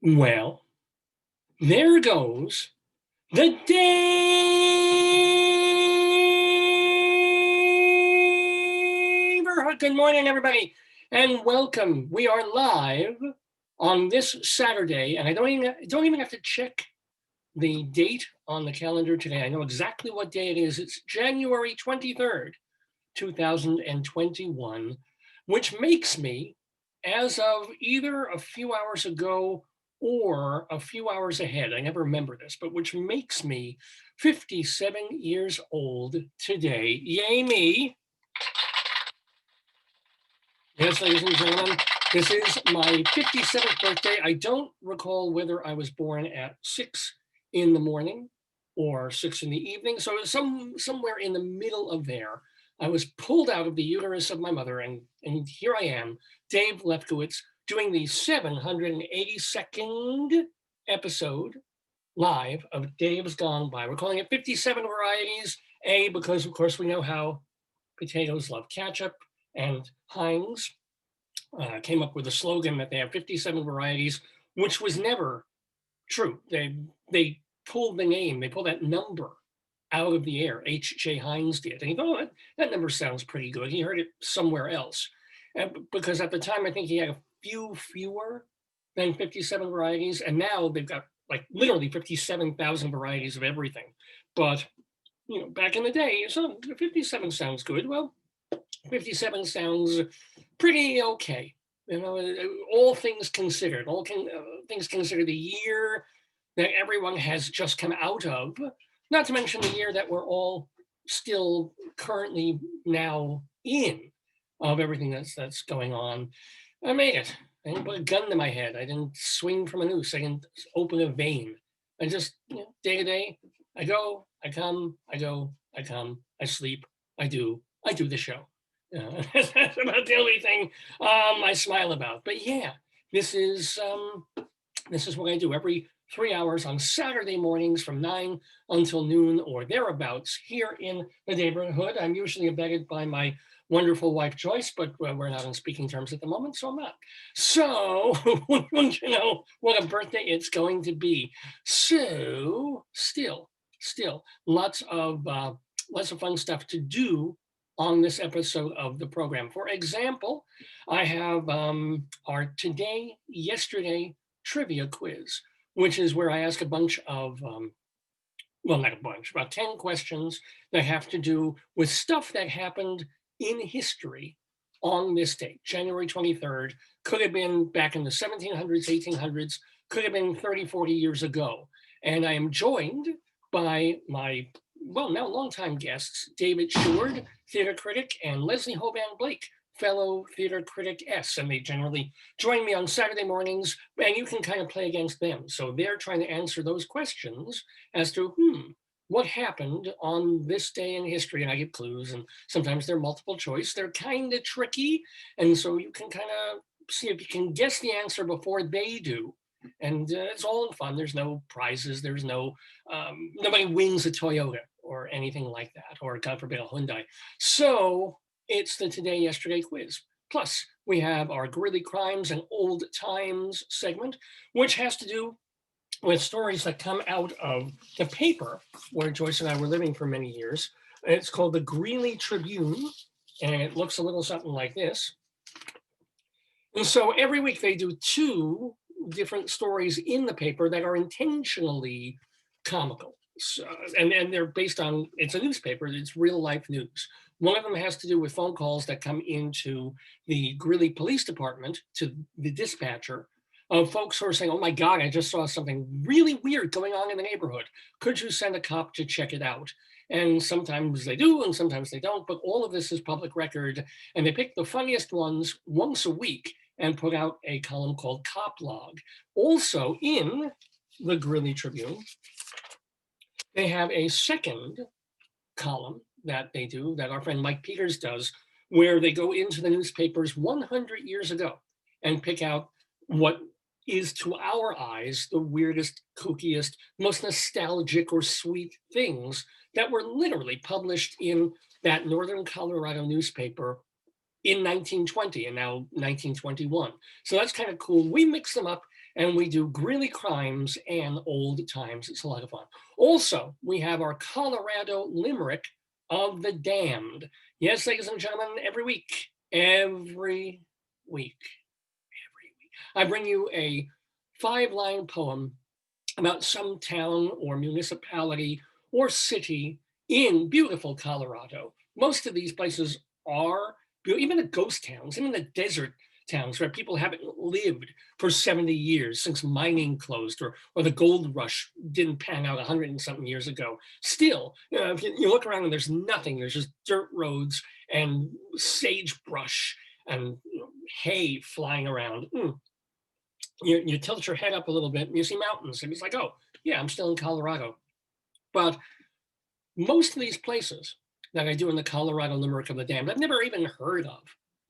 Well, there goes the neighborhood. Good morning, everybody, and welcome. We are live on this Saturday, and I don't even have to check the date on the calendar today. I know exactly what day it is. It's January 23rd, 2021, which makes me, as of either a few hours ago or a few hours ahead, I never remember this, but which makes me 57 years old today. Yay me. Yes, ladies and gentlemen, this is my 57th birthday. I don't recall whether I was born at 6 in the morning or 6 in the evening. So somewhere in the middle of there, I was pulled out of the uterus of my mother, and here I am, Dave Lefkowitz, doing the 782nd episode live of Dave's Gone By. We're calling it 57 Varieties, A, because of course we know how potatoes love ketchup, and Heinz came up with a slogan that they have 57 varieties, which was never true. They pulled the name, they pulled that number out of the air. H.J. Heinz did. And he thought, oh, that number sounds pretty good. He heard it somewhere else. Because at the time, I think he had a few fewer than 57 varieties. And now they've got like literally 57,000 varieties of everything. But, back in the day, so 57 sounds good. Well, 57 sounds pretty okay. All things considered, things considered, the year that everyone has just come out of, not to mention the year that we're all still currently now in, of everything that's going on. I made it. I didn't put a gun to my head. I didn't swing from a noose. I didn't open a vein. I just, day to day, I go, I come, I go, I come, I sleep, I do the show. That's about the only thing I smile about. But yeah, this is what I do every 3 hours on Saturday mornings from 9 until noon or thereabouts here in the neighborhood. I'm usually abetted by my wonderful wife Joyce, but we're not on speaking terms at the moment, so I'm not. So want you know what a birthday it's going to be. So still, lots of fun stuff to do on this episode of the program. For example, I have our today, yesterday trivia quiz, which is where I ask a bunch of, well, not a bunch, about 10 questions that have to do with stuff that happened in history on this date, January 23rd, could have been back in the 1700s, 1800s, could have been 30, 40 years ago. And I am joined by my, well, now longtime guests, David Sheward, theater critic, and Leslie Hoban Blake, fellow theater critic S. And they generally join me on Saturday mornings, and you can kind of play against them. So they're trying to answer those questions as to, what happened on this day in history? And I give clues, and sometimes they're multiple choice. They're kind of tricky, and so you can kind of see if you can guess the answer before they do. And it's all in fun. There's no prizes. There's no, nobody wins a Toyota or anything like that, or God forbid, a Hyundai. So it's the Today, Yesterday quiz. Plus, we have our Gritty Crimes and Old Times segment, which has to do with stories that come out of the paper where Joyce and I were living for many years. It's called the Greeley Tribune, and it looks a little something like this. And so every week they do two different stories in the paper that are intentionally comical. So, and they're based on, it's a newspaper, it's real life news. One of them has to do with phone calls that come into the Greeley Police Department to the dispatcher of folks who are saying, oh my God, I just saw something really weird going on in the neighborhood. Could you send a cop to check it out? And sometimes they do, and sometimes they don't, but all of this is public record. And they pick the funniest ones once a week and put out a column called Cop Log. Also in the Greeley Tribune, they have a second column that they do, that our friend Mike Peters does, where they go into the newspapers 100 years ago and pick out what is to our eyes the weirdest, kookiest, most nostalgic or sweet things that were literally published in that Northern Colorado newspaper in 1920 and now 1921. So that's kind of cool. We mix them up and we do grilly crimes and old times. It's a lot of fun. Also, we have our Colorado Limerick of the Damned. Yes, ladies and gentlemen, every week, I bring you a 5-line poem about some town or municipality or city in beautiful Colorado. Most of these places are, even the ghost towns, even the desert towns where people haven't lived for 70 years since mining closed or the gold rush didn't pan out 100 and something years ago. Still, if you look around and there's nothing, there's just dirt roads and sagebrush and hay flying around. You tilt your head up a little bit and you see mountains, and it's like, oh, yeah, I'm still in Colorado. But most of these places that I do in the Colorado Limerick of the Damned, I've never even heard of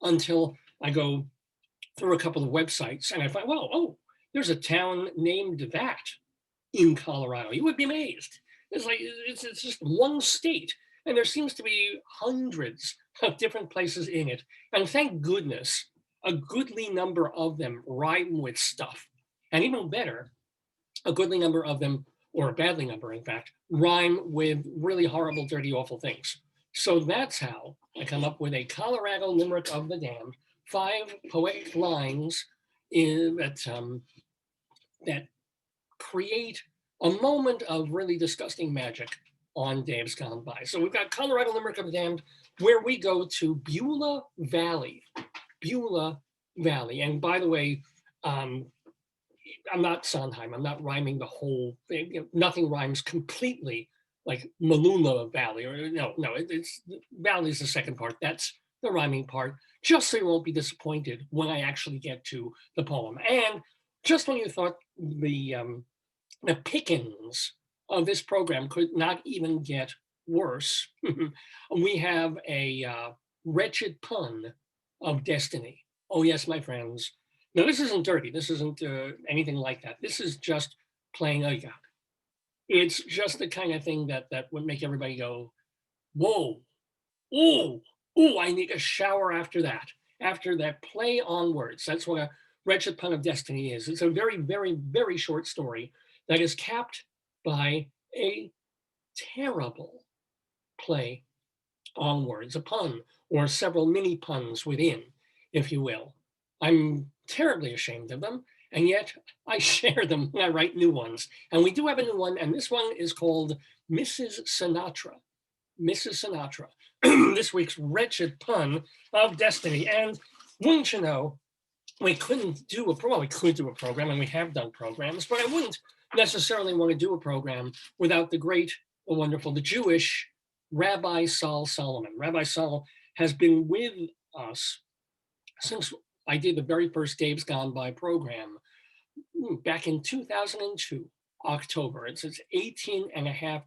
until I go through a couple of websites and I find, well, oh, there's a town named that in Colorado. You would be amazed. It's like, it's just one state, and there seems to be hundreds of different places in it. And thank goodness, a goodly number of them rhyme with stuff. And even better, a goodly number of them, or a badly number, in fact, rhyme with really horrible, dirty, awful things. So that's how I come up with a Colorado Limerick of the Damned, 5 poetic lines that create a moment of really disgusting magic on days gone by. So we've got Colorado Limerick of the Damned, where we go to Beulah Valley. Beulah Valley. And by the way, I'm not Sondheim. I'm not rhyming the whole thing. Nothing rhymes completely like Malula Valley. Or no, it's Valley is the second part. That's the rhyming part. Just so you won't be disappointed when I actually get to the poem. And just when you thought the pickings of this program could not even get worse, we have a wretched pun of destiny. Oh yes, my friends. Now this isn't dirty. This isn't anything like that. This is just plain, oh yeah. It's just the kind of thing that would make everybody go, whoa, ooh, ooh, I need a shower after that. After that play on words. That's what a wretched pun of destiny is. It's a very, very, very short story that is capped by a terrible play on words, a pun or several mini puns within, if you will. I'm terribly ashamed of them, and yet I share them when I write new ones. And we do have a new one, and this one is called Mrs. Sinatra. Mrs. Sinatra, this week's wretched pun of destiny. And wouldn't you know, we couldn't do a program, we could do a program, and we have done programs, but I wouldn't necessarily want to do a program without the great, the wonderful, the Jewish Rabbi Sol Solomon. Rabbi Sol has been with us since I did the very first Dave's Gone By program back in 2002, October. It's 18 and a half,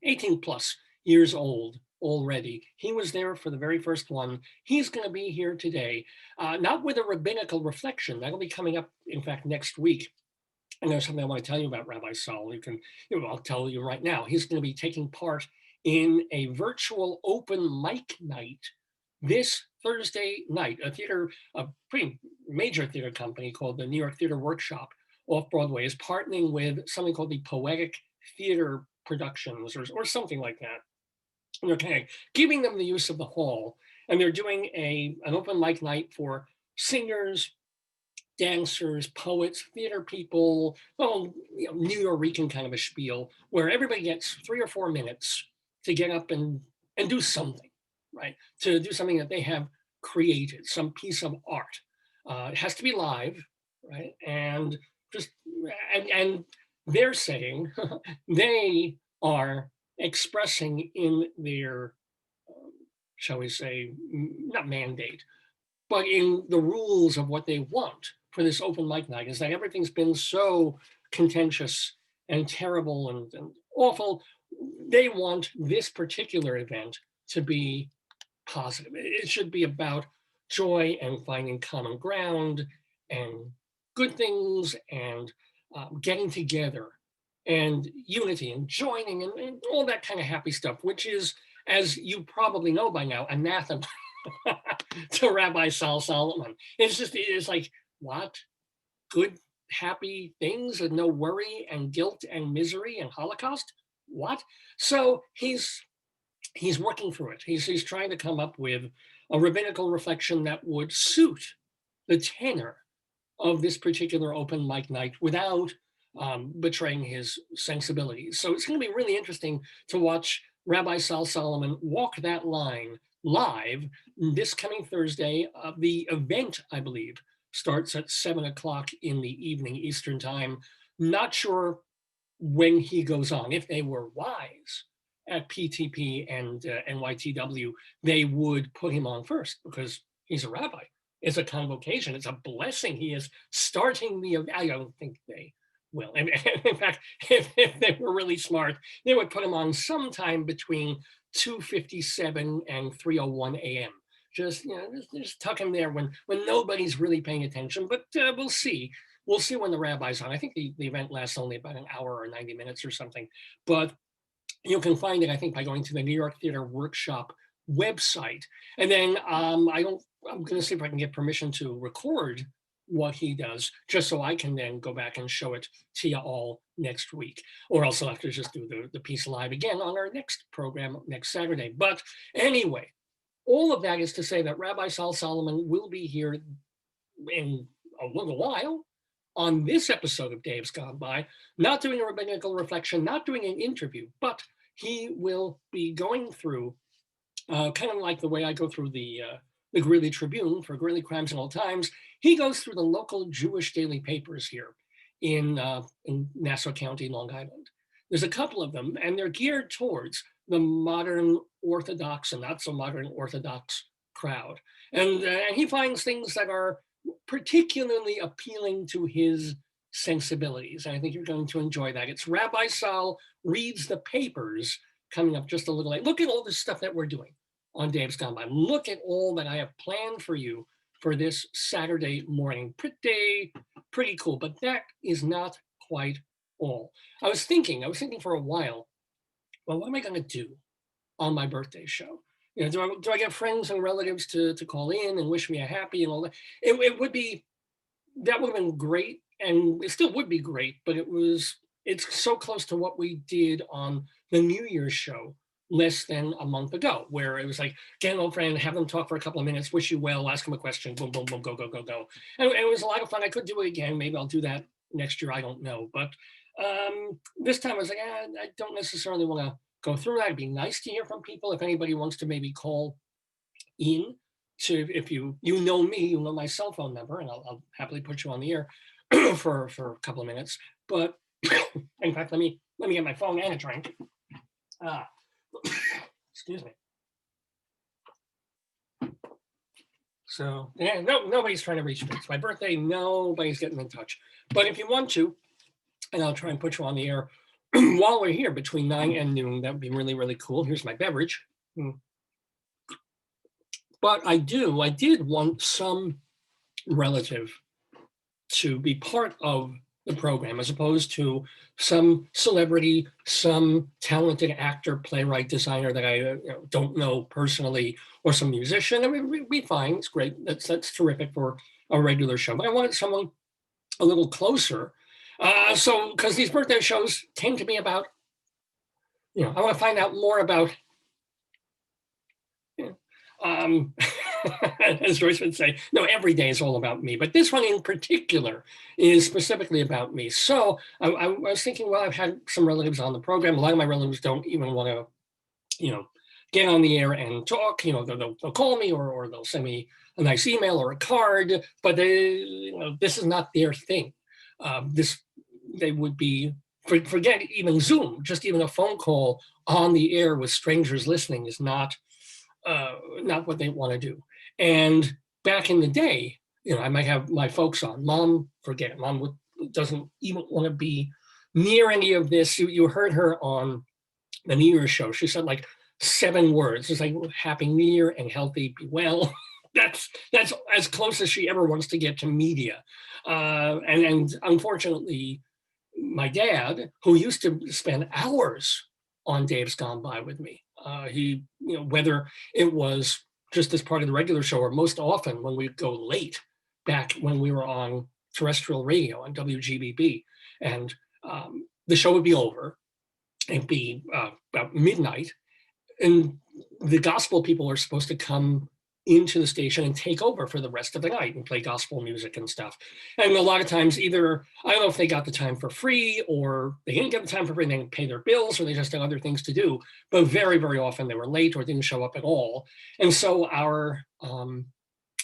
18 plus years old already. He was there for the very first one. He's going to be here today, not with a rabbinical reflection. That'll be coming up, in fact, next week. And there's something I want to tell you about Rabbi Sol. I'll tell you right now. He's going to be taking part in a virtual open mic night this Thursday night. A pretty major theater company called the New York Theater Workshop off Broadway is partnering with something called the Poetic Theater Productions or something like that. And they're kind of giving them the use of the hall, and they're doing an open mic night for singers, dancers, poets, theater people, well, New Yorican kind of a spiel, where everybody gets 3 or 4 minutes to get up and do something, right? To do something that they have created, some piece of art. It has to be live, right? And and they're saying they are expressing in their, shall we say, not mandate, but in the rules of what they want for this open mic night is that everything's been so contentious and terrible and awful. They want this particular event to be positive. It should be about joy and finding common ground and good things and getting together and unity and joining and all that kind of happy stuff, which is, as you probably know by now, anathema to Rabbi Sol Solomon. It's like, what? Good happy things and no worry and guilt and misery and Holocaust. What? So he's working through it. He's trying to come up with a rabbinical reflection that would suit the tenor of this particular open mic night without betraying his sensibilities. So it's going to be really interesting to watch Rabbi Sal Solomon walk that line live this coming Thursday. The event, I believe, starts at 7 o'clock in the evening Eastern time. Not sure when he goes on. If they were wise at PTP and NYTW, they would put him on first because he's a rabbi. It's a convocation. It's a blessing. He is starting the, I don't think they will. In fact, if they were really smart, they would put him on sometime between 2:57 and 3:01 a.m. Just, just tuck him there when nobody's really paying attention, but we'll see. We'll see when the rabbi's on. I think the event lasts only about an hour or 90 minutes or something, but you can find it, I think, by going to the New York Theater Workshop website. And then I'm going to see if I can get permission to record what he does, just so I can then go back and show it to you all next week. Or else I'll have to just do the piece live again on our next program next Saturday. But anyway, all of that is to say that Rabbi Sal Solomon will be here in a little while on this episode of Dave's Gone By, not doing a rabbinical reflection, not doing an interview, but he will be going through kind of like the way I go through the Greeley Tribune for Greeley Crimes and Old Times. He goes through the local Jewish daily papers here in Nassau County, Long Island. There's a couple of them, and they're geared towards the modern Orthodox and not so modern Orthodox crowd. And he finds things that are particularly appealing to his sensibilities. And I think you're going to enjoy that. It's Rabbi Sal Reads the Papers coming up just a little late. Look at all this stuff that we're doing on Dave's Gone By. Look at all that I have planned for you for this Saturday morning. Pretty cool, but that is not quite all. I was thinking for a while, well, what am I going to do on my birthday show? Do I get friends and relatives to call in and wish me a happy and all that? That would have been great, and it still would be great, but it's so close to what we did on the New Year's show less than a month ago, where it was like, get an old friend, have them talk for a couple of minutes, wish you well, ask them a question, boom, boom, boom, go, go, go, go. And it was a lot of fun. I could do it again. Maybe I'll do that next year. I don't know. But this time I was like, I don't necessarily want to go through that. It'd be nice to hear from people. If anybody wants to maybe call in to, if you know me, you know my cell phone number, and I'll happily put you on the air for a couple of minutes. But in fact, let me get my phone and a drink. Excuse me. So yeah, nobody's trying to reach me. It's my birthday. Nobody's getting in touch. But if you want to, and I'll try and put you on the air while we're here between 9 and noon, that would be really, really cool. Here's my beverage. But I did want some relative to be part of the program, as opposed to some celebrity, some talented actor, playwright, designer that I don't know personally, or some musician. I mean, we fine. It's great. That's terrific for a regular show. But I wanted someone a little closer. So, because these birthday shows tend to be about, I want to find out more about, as Joyce would say, no, every day is all about me. But this one in particular is specifically about me. So I was thinking, well, I've had some relatives on the program. A lot of my relatives don't even want to, get on the air and talk. They'll call me or they'll send me a nice email or a card. But this is not their thing. They would be, forget even Zoom, just even a phone call on the air with strangers listening is not what they want to do. And back in the day, I might have my folks on. Mom, forget it. Mom doesn't even want to be near any of this. You heard her on the New Year's show. She said like 7 words. It's like, Happy New Year and healthy, be well. That's as close as she ever wants to get to media. And unfortunately, my dad, who used to spend hours on Dave's Gone By with me, he, whether it was just as part of the regular show or most often when we go late, back when we were on terrestrial radio on WGBB. And the show would be over. It'd be about midnight. And the gospel people are supposed to come into the station and take over for the rest of the night and play gospel music and stuff. And a lot of times either, I don't know if they got the time for free or they didn't get the time for free and they didn't pay their bills or they just had other things to do, but very, very often they were late or didn't show up at all. And so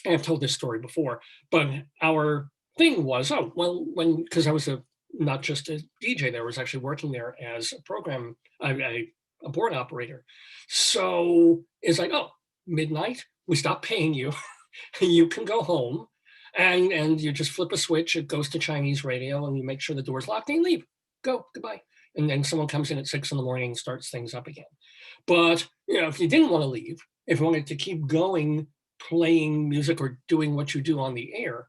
I've told this story before, but our thing was, because I was not just a DJ there, I was actually working there as a board operator. So it's like, oh, midnight, we stop paying you. You can go home, and you just flip a switch. It goes to Chinese radio, and you make sure the door's locked and you leave. Go, goodbye. And then someone comes in at 6 in the morning and starts things up again. But if you didn't want to leave, if you wanted to keep going, playing music or doing what you do on the air,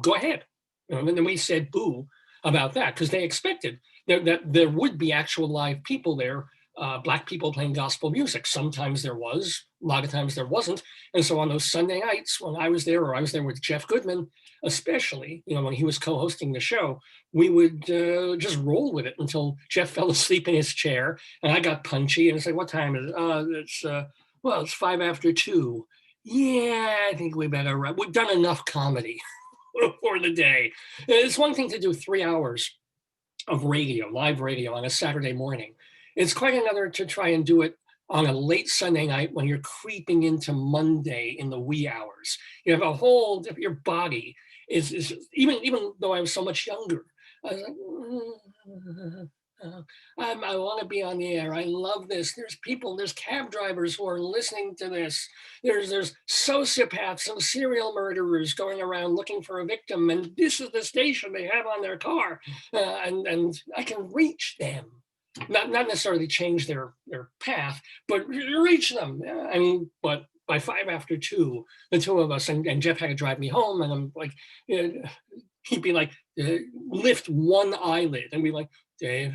go ahead. And then we said boo about that because they expected that there would be actual live people there, Black people playing gospel music. Sometimes there was, a lot of times there wasn't. And so on those Sunday nights when I was there, or I was there with Jeff Goodman, especially, when he was co-hosting the show, we would just roll with it until Jeff fell asleep in his chair and I got punchy and it's like, what time is it? It's 5 after 2. Yeah, I think we better, we've done enough comedy for the day. It's one thing to do 3 hours of radio, live radio on a Saturday morning. It's quite another to try and do it on a late Sunday night when you're creeping into Monday in the wee hours. You have a whole, your body is even though I was so much younger, I was like, I want to be on the air. I love this. There's cab drivers who are listening to this. There's sociopaths and serial murderers going around looking for a victim, and this is the station they have on their car, and I can reach them. Not necessarily change their path, but reach them. But by 5 after 2, the two of us, and Jeff had to drive me home, and I'm like, he'd be like, lift one eyelid, and be like, Dave,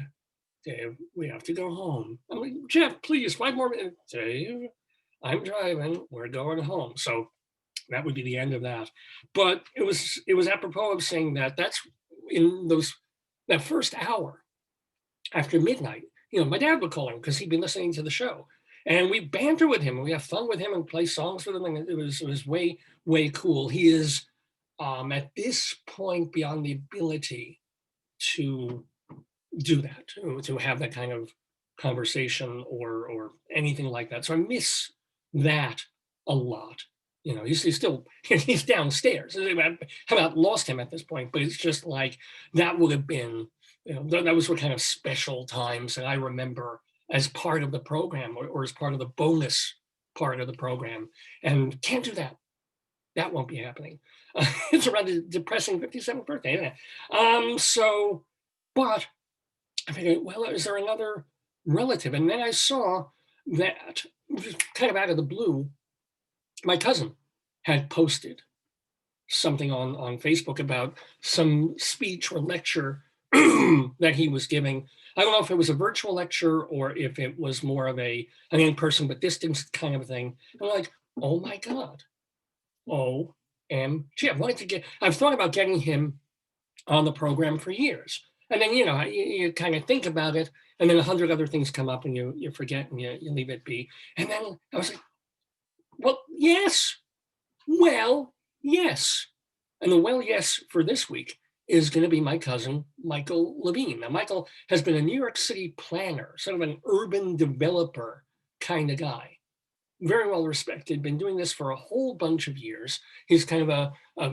we have to go home. I'm like, Jeff, please, 5 more minutes. Dave, I'm driving, we're going home. So that would be the end of that. But it was apropos of saying that's in that first hour after midnight, my dad would call him because he'd been listening to the show. And we banter with him and we have fun with him and play songs with him. And it was way, way cool. He is at this point beyond the ability to do that, to have that kind of conversation or anything like that. So I miss that a lot. He's still, he's downstairs. I haven't lost him at this point, but it's just like, that would have been, that was what kind of special times that I remember as part of the program or as part of the bonus part of the program. And can't do that. That won't be happening. It's around a depressing 57th birthday, isn't it? But I figured, well, is there another relative? And then I saw that, kind of out of the blue, my cousin had posted something on Facebook about some speech or lecture that he was giving. I don't know if it was a virtual lecture or if it was more of an in-person but distance kind of thing. And I'm like, oh my God. OMG. I've thought about getting him on the program for years. And then, you kind of think about it, and then 100 other things come up and you forget and you leave it be. And then I was like, well, yes. Well, yes. And the well, yes for this week is going to be my cousin, Michael Levine. Now, Michael has been a New York City planner, sort of an urban developer kind of guy. Very well respected, been doing this for a whole bunch of years. He's kind of I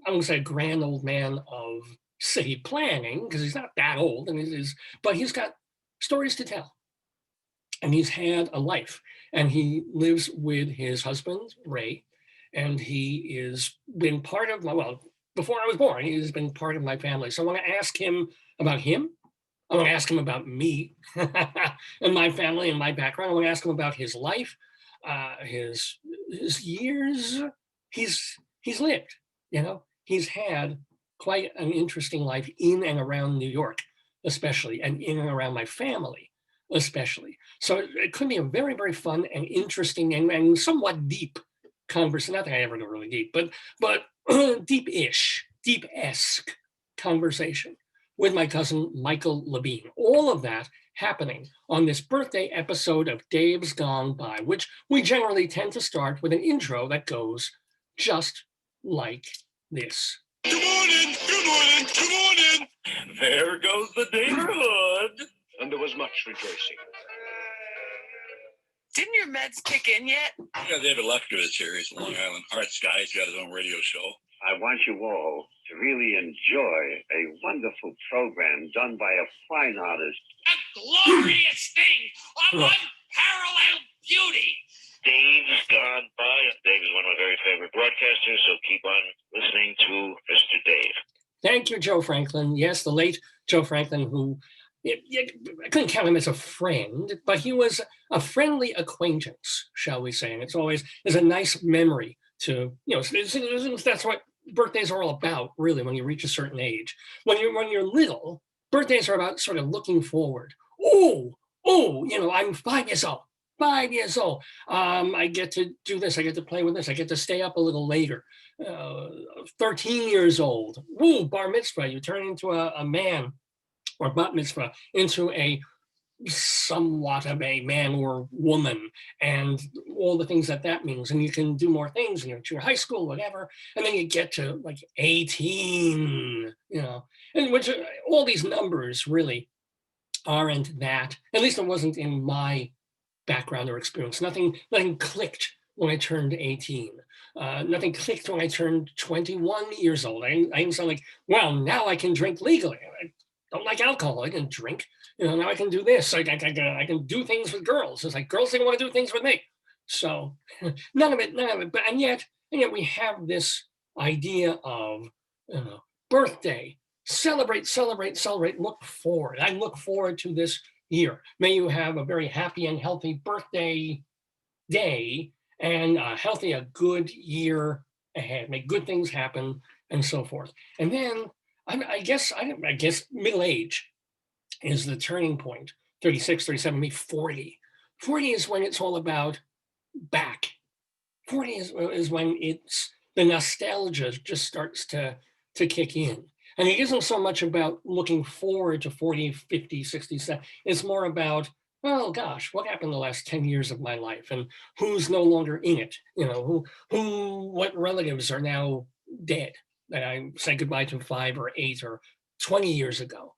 wouldn't say a grand old man of city planning, because he's not that old, but he's got stories to tell. And he's had a life. And he lives with his husband, Ray, and he has been part of before I was born, he's been part of my family. So I want to ask him about him. I want to ask him about me and my family and my background. I want to ask him about his life, his years. He's lived, he's had quite an interesting life in and around New York, especially, and in and around my family, especially. So it could be a very, very fun and interesting and somewhat deep conversation. Not that I ever go really deep, but deep-ish deep-esque conversation with my cousin Michael Labine. All of that happening on this birthday episode of Dave's Gone By, which we generally tend to start with an intro that goes just like this. Good morning, good morning, good morning. There goes the neighborhood. And there was much rejoicing. Didn't your meds kick in yet? Yeah, David Lefker is here. He's Long Island Arts guy. He's got his own radio show. I want you all to really enjoy a wonderful program done by a fine artist. A glorious thing, a unparalleled beauty. Dave's Gone By. Dave is one of my very favorite broadcasters, so keep on listening to Mr. Dave. Thank you, Joe Franklin. Yes, the late Joe Franklin, who I couldn't count him as a friend, but he was a friendly acquaintance, shall we say. And it's always a nice memory to, that's what birthdays are all about, really, when you reach a certain age. When you're little, birthdays are about sort of looking forward. I'm 5 years old. 5 years old. I get to do this. I get to play with this. I get to stay up a little later. 13 years old. Woo, bar mitzvah. You turn into a man, or bat mitzvah, into a somewhat of a man or woman, and all the things that means. And you can do more things, and you're at your high school, whatever. And then you get to like 18, and which all these numbers really aren't that. At least it wasn't in my background or experience. Nothing clicked when I turned 18. Nothing clicked when I turned 21 years old. I didn't sound like, well, now I can drink legally. I don't like alcohol. I can drink. Now I can do this. I can do things with girls. It's like girls didn't want to do things with me. So none of it. But and yet we have this idea of birthday. Celebrate. Look forward. I look forward to this year. May you have a very happy and healthy birthday day, and a good year ahead. Make good things happen, and so forth. And then I guess middle age is the turning point. 36, 37, maybe 40. 40 is when it's all about back. 40 is when it's the nostalgia just starts to kick in. And it isn't so much about looking forward to 40, 50, 60, 70. It's more about, oh gosh, what happened the last 10 years of my life, and who's no longer in it? What relatives are now dead that I said goodbye to 5 or 8 or 20 years ago?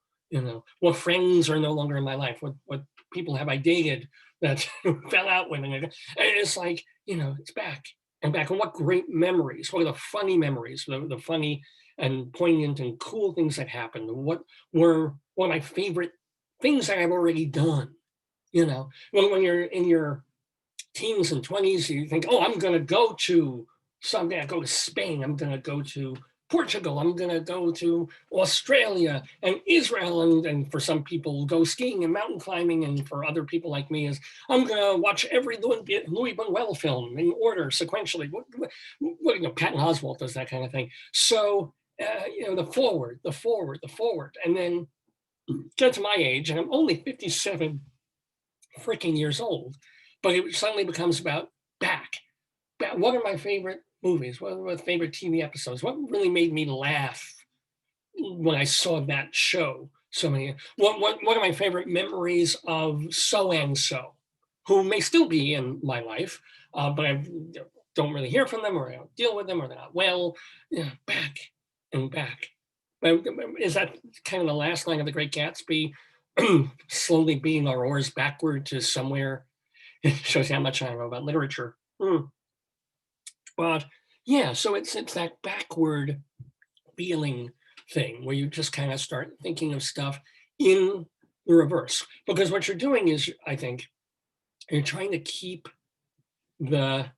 What friends are no longer in my life? What people have I dated that fell out with? And it's like, it's back and back. And what great memories. What are the funny memories, the funny and poignant and cool things that happened? What were one of my favorite things that I've already done? When you're in your teens and 20s, you think, oh, I'm going to go to someday. I go to Spain. I'm going to go to Portugal. I'm going to go to Australia and Israel. And for some people, go skiing and mountain climbing. And for other people like me, is I'm going to watch every Louis Buñuel film in order, sequentially. Patton Oswalt does that kind of thing. So, the forward. And then get to my age, and I'm only 57 freaking years old, but it suddenly becomes about back. What are my favorite movies? What are my favorite TV episodes? What really made me laugh when I saw that show? What are my favorite memories of so-and-so, who may still be in my life, but I don't really hear from them, or I don't deal with them, or they're not well. Back and back. But is that kind of the last line of The Great Gatsby? Slowly beating our oars backward to somewhere. It shows you how much I know about literature. But yeah, so it's that backward feeling thing where you just kind of start thinking of stuff in the reverse. Because what you're doing is, I think, you're trying to keep the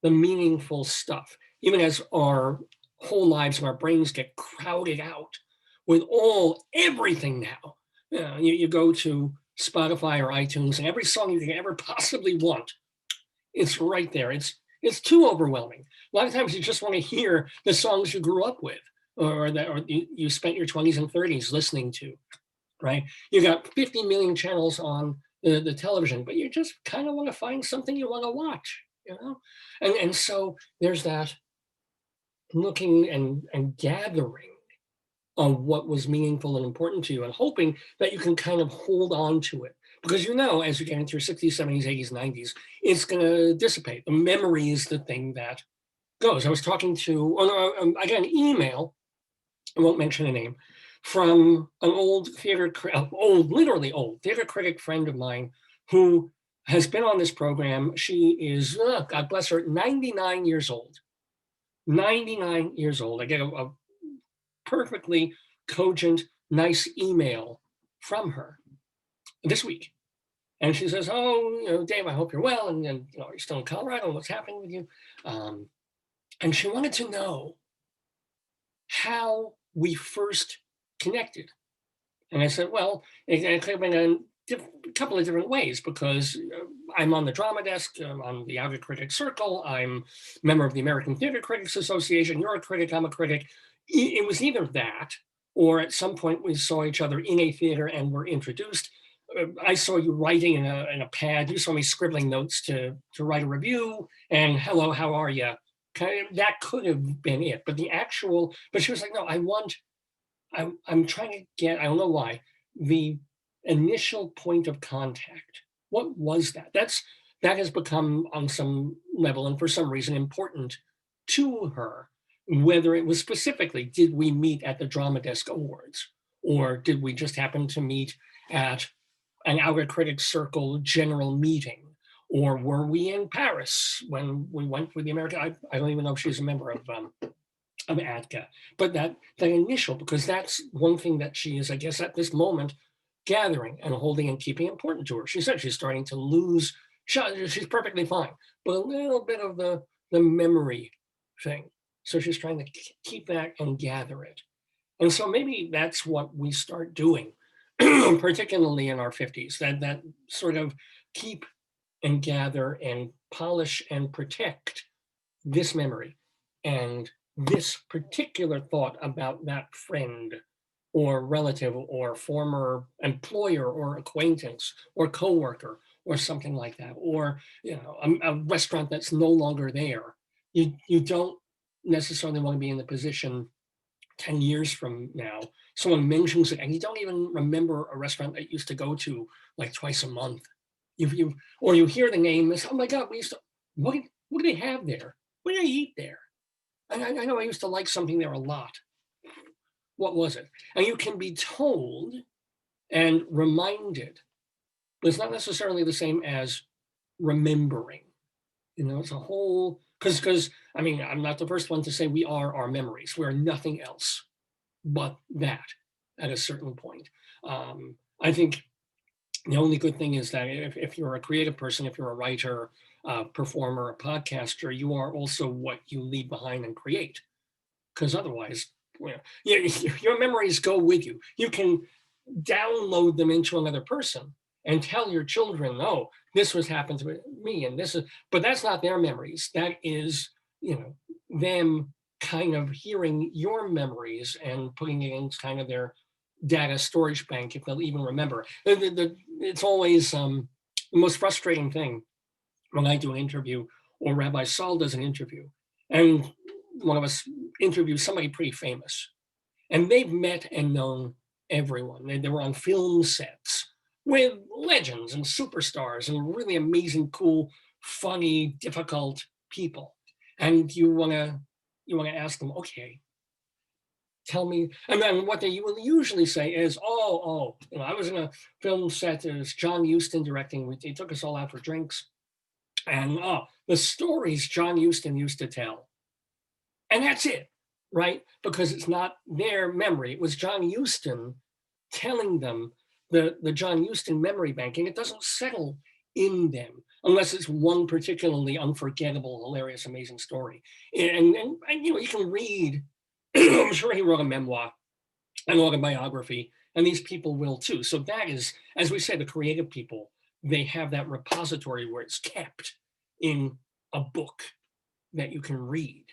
meaningful stuff, even as our whole lives and our brains get crowded out with everything now. You go to Spotify or iTunes, and every song you can ever possibly want, it's right there. It's too overwhelming. A lot of times you just want to hear the songs you grew up with, or you spent your 20s and 30s listening to, right? You got 50 million channels on the television, but you just kind of want to find something you want to watch, And so there's that looking and gathering on what was meaningful and important to you and hoping that you can kind of hold on to it. Because as you get into your 60s, 70s, 80s, 90s, it's going to dissipate. The memory is the thing that goes. I was talking to, I got an email, I won't mention a name, from an old literally old theater critic friend of mine who has been on this program. She is, God bless her, 99 years old. 99 years old. I get a perfectly cogent, nice email from her this week. And she says, "Oh, Dave, I hope you're well. And you're still in Colorado. What's happening with you?" And she wanted to know how we first connected. And I said, well, it could have been a couple of different ways, because I'm on the drama desk, I'm on the Outer Critics Circle, I'm a member of the American Theater Critics Association, you're a critic, I'm a critic. It was either that, or at some point we saw each other in a theater and were introduced. I saw you writing in a pad, you saw me scribbling notes to write a review, and hello, how are you? That could have been it. But she was like, no, I'm trying to get, I don't know why, the initial point of contact. What was that? That has become on some level and for some reason important to her. Whether it was specifically, did we meet at the Drama Desk Awards? Or did we just happen to meet at an Outer Critics Circle general meeting? Or were we in Paris when we went with the American, I don't even know if she's a member of ATCA, but that initial, because that's one thing that she is, I guess, at this moment, gathering and holding and keeping important to her. She said she's starting to lose, she's perfectly fine, but a little bit of the memory thing. So she's trying to keep that and gather it. And so maybe that's what we start doing, particularly in our 50s, that sort of keep and gather and polish and protect this memory and this particular thought about that friend or relative or former employer or acquaintance or coworker or something like that, or a restaurant that's no longer there. You don't necessarily want to be in the position 10 years from now, someone mentions it and you don't even remember a restaurant that you used to go to like twice a month. Or you hear the name, oh my God, we used to, what do they have there? What do they eat there? I know I used to like something there a lot. What was it? And you can be told and reminded, but it's not necessarily the same as remembering. It's a whole, because I'm not the first one to say we are our memories. We're nothing else but that at a certain point. I think the only good thing is that if you're a creative person, if you're a writer, performer, a podcaster, you are also what you leave behind and create. Because otherwise, your memories go with you. You can download them into another person and tell your children, oh, this was happened to me, and this is, but that's not their memories. That is, them kind of hearing your memories and putting it in kind of their data storage bank, if they'll even remember. It's always the most frustrating thing when I do an interview or Rabbi Saul does an interview, and one of us interviews somebody pretty famous, and they've met and known everyone. They were on film sets with legends and superstars and really amazing, cool, funny, difficult people. And you want to ask them, okay, tell me. And then what they will usually say is, I was in a film set. It was John Huston directing. They took us all out for drinks. And the stories John Huston used to tell. And that's it, right? Because it's not their memory. It was John Huston telling them the John Huston memory banking. It doesn't settle in them unless it's one particularly unforgettable, hilarious, amazing story. And you can read, I'm sure he wrote a memoir, an autobiography, and these people will too. So that is, as we say, the creative people, they have that repository where it's kept in a book that you can read.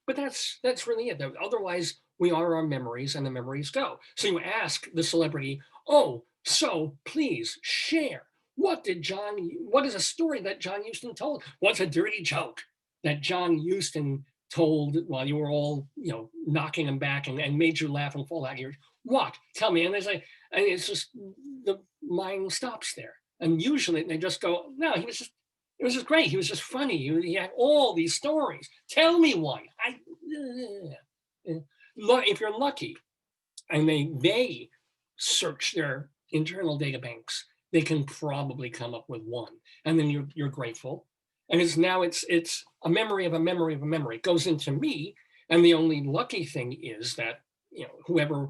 But that's really it. Otherwise, we are our memories, and the memories go. So you ask the celebrity, oh, so please share. What is a story that John Huston told? What's a dirty joke that John Huston told while you were all, knocking them back and made you laugh and fall out of your, what? Tell me. And there's like, and it's just, the mind stops there. And usually they just go, no, it was just great. He was just funny. He had all these stories. Tell me one. If you're lucky, and they search their internal data banks, they can probably come up with one, and then you're grateful. And it's a memory of a memory of a memory. It goes into me, and the only lucky thing is that whoever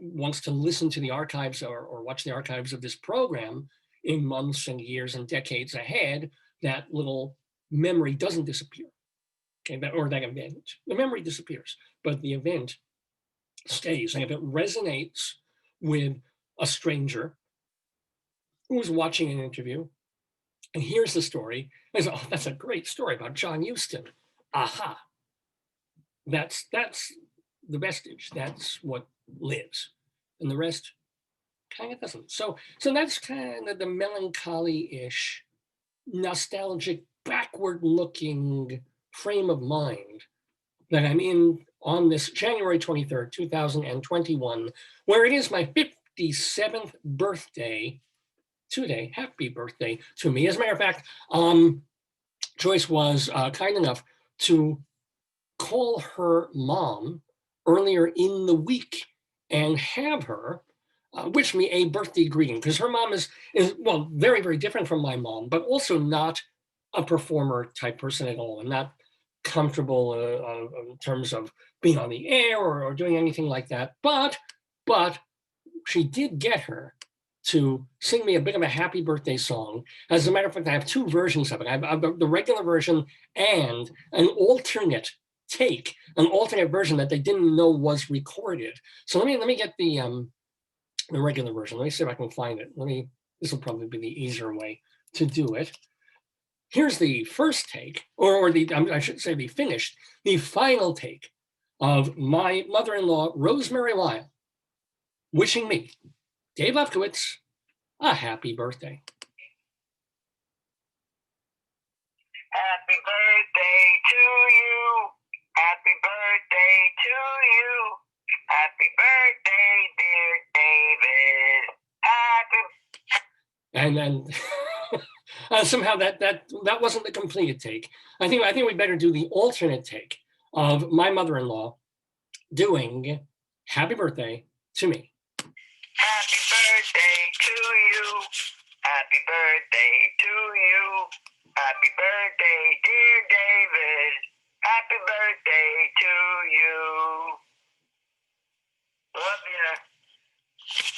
wants to listen to the archives or watch the archives of this program in months and years and decades ahead, that little memory doesn't disappear. Okay, that event, the memory disappears, but the event stays. And if it resonates with a stranger who was watching an interview and hears the story, and says, "Oh, that's a great story about John Huston." Aha, that's the vestige. That's what lives, and the rest kind of doesn't. So that's kind of the melancholy-ish, nostalgic, backward-looking frame of mind that I'm in on this January 23rd, 2021, where it is my 57th birthday today. Happy birthday to me. As a matter of fact, Joyce was kind enough to call her mom earlier in the week and have her wish me a birthday greeting, because her mom is well, very, very different from my mom, but also not a performer type person at all, and not comfortable in terms of being on the air or doing anything like that. But she did get her to sing me a bit of a happy birthday song. As a matter of fact, I have two versions of it. I have the regular version and an alternate take, an alternate version that they didn't know was recorded. So let me get the regular version. Let me see if I can find it. This will probably be the easier way to do it. Here's the first take, or I should say the final take of my mother-in-law, Rosemary Weil, wishing me, Dave Lefkowitz, a happy birthday. Happy birthday to you. Happy birthday to you. Happy birthday, dear David. Happy. And then somehow that wasn't the completed take. I think we better do the alternate take of my mother-in-law doing happy birthday to me. Happy birthday to you. Happy birthday to you. Happy birthday, dear David. Happy birthday to you. Love you,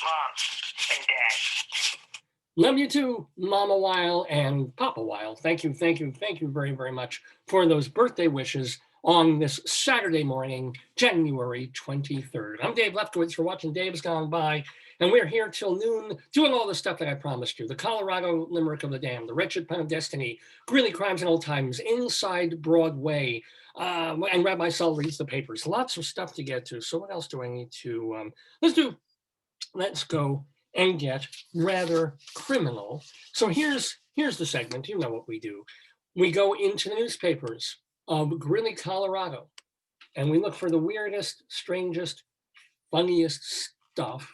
Mom and Dad. Love you too, Mama Weil and Papa Weil. Thank you very, very much for those birthday wishes on this Saturday morning, January 23rd. I'm Dave Lefkowitz. For watching Dave's Gone By, and we're here till noon doing all the stuff that I promised you. The Colorado Limerick of the Damned, The Wretched Pen of Destiny, Greeley Crimes and Old Times, Inside Broadway, and Rabbi Sol Reads the Papers. Lots of stuff to get to. So what else do I need to, let's go and get rather criminal. So here's the segment. You know what we do. We go into the newspapers of Greeley, Colorado, and we look for the weirdest, strangest, funniest stuff.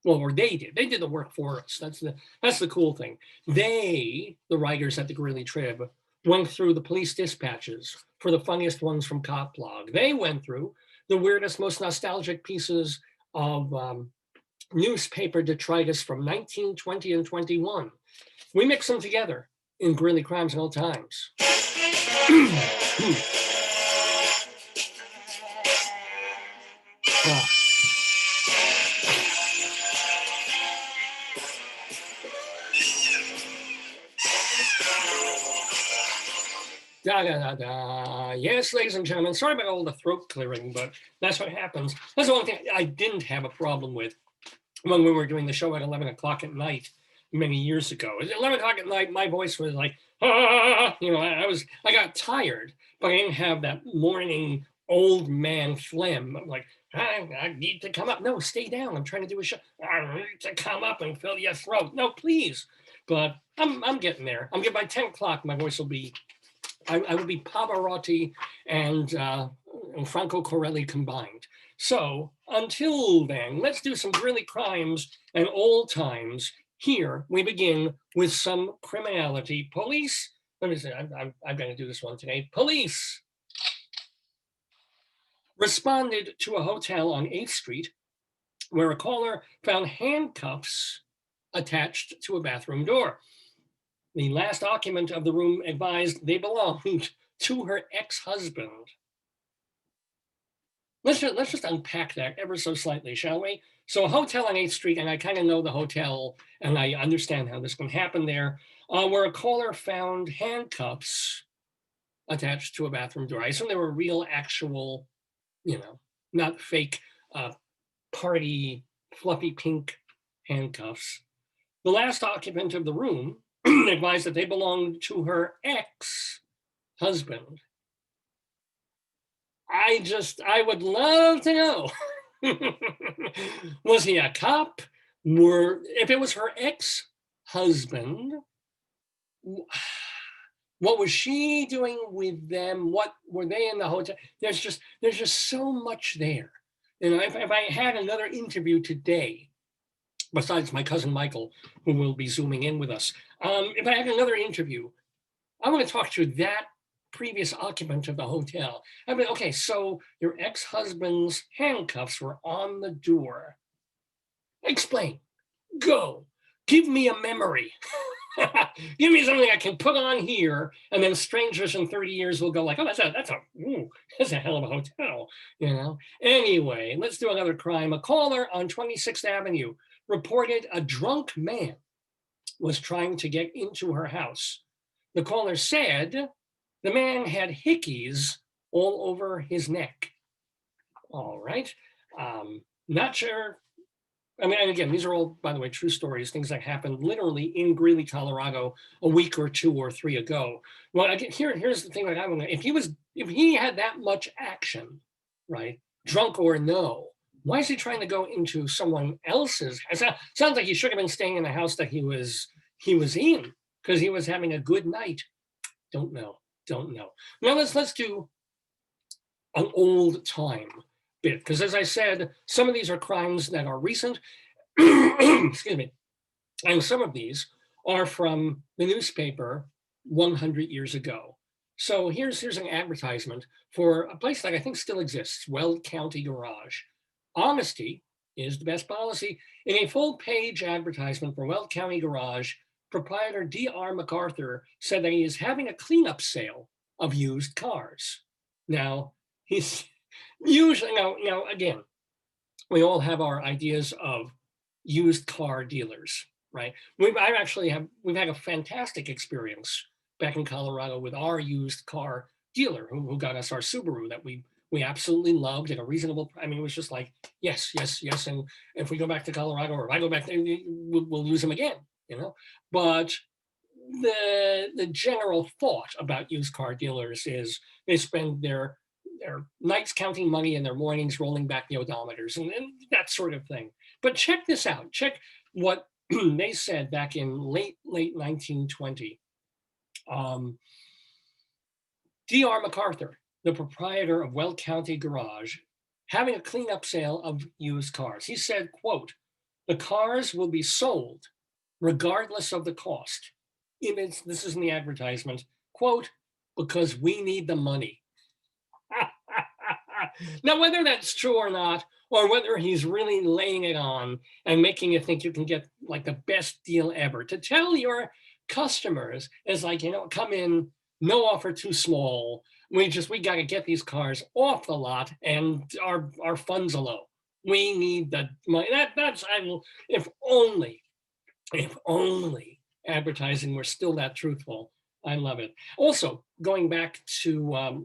Well, or they did the work for us. That's the cool thing. The writers at the Greeley Trib, went through the police dispatches for the funniest ones from Cop Blog. They went through the weirdest, most nostalgic pieces of newspaper detritus from 1920 and 21. We mix them together in Greeley Crimes and Old Times. Da, da, da, da. Yes, ladies and gentlemen, sorry about all the throat clearing, but that's what happens. That's the one thing I didn't have a problem with when we were doing the show at 11 o'clock at night many years ago. At 11 o'clock at night, my voice was like, I got tired, but I didn't have that morning old man phlegm. I'm like, I need to come up. No, stay down. I'm trying to do a show. I need to come up and fill your throat. No, please. But I'm getting there. By 10 o'clock, my voice will be I would be Pavarotti and Franco Corelli combined. So until then, let's do some grilly crimes and old times. Here we begin with some criminality. Police, let me see, I'm going to do this one today. Police responded to a hotel on 8th Street where a caller found handcuffs attached to a bathroom door. The last occupant of the room advised they belonged to her ex-husband. Let's just unpack that ever so slightly, shall we? So a hotel on 8th Street, and I kind of know the hotel, and I understand how this can happen there, where a caller found handcuffs attached to a bathroom door. I assume they were real, actual, not fake party fluffy pink handcuffs. The last occupant of the room advised that they belonged to her ex-husband. I would love to know. Was he a cop? If it was her ex-husband, what was she doing with them? What were they in the hotel? There's just so much there. If I had another interview today, besides my cousin Michael, who will be zooming in with us, if I had another interview, I want to talk to that previous occupant of the hotel. I mean, okay, so your ex-husband's handcuffs were on the door. Explain. Go. Give me a memory. Give me something I can put on here, and then strangers in 30 years will go like, oh, that's a hell of a hotel, Anyway, let's do another crime. A caller on 26th Avenue reported a drunk man was trying to get into her house. The caller said the man had hickeys all over his neck. All right. Not sure. I mean, and again, these are all, by the way, true stories, things that happened literally in Greeley, Colorado, a week or 2 or 3 ago. Well, again, here's the thing that I want to, if he had that much action, right, drunk or no, why is he trying to go into someone else's? Sounds like he should have been staying in the house that he was in, because he was having a good night. Don't know. Now let's do an old time bit, because as I said, some of these are crimes that are recent, excuse me, and some of these are from the newspaper 100 years ago. So here's an advertisement for a place that I think still exists, Weld County Garage. Honesty is the best policy. In a full-page advertisement for Weld County Garage, proprietor D.R. MacArthur said that he is having a cleanup sale of used cars. Now, he's usually, now again, we all have our ideas of used car dealers, right? We've had a fantastic experience back in Colorado with our used car dealer who got us our Subaru that we absolutely loved at a reasonable. I mean, it was just like yes, and if we go back to Colorado, or if I go back there, we'll use them again, But the general thought about used car dealers is they spend their nights counting money and their mornings rolling back the odometers and that sort of thing. But check this out. Check what they said back in late 1920. D.R. MacArthur, the proprietor of Weld County Garage, having a cleanup sale of used cars. He said, quote, "The cars will be sold regardless of the cost." This is in the advertisement, quote, "because we need the money." Now, whether that's true or not, or whether he's really laying it on and making you think you can get like the best deal ever, to tell your customers is like, come in, no offer too small. We got to get these cars off the lot and our funds are low. We need the money. If only advertising were still that truthful. I love it. Also, going back to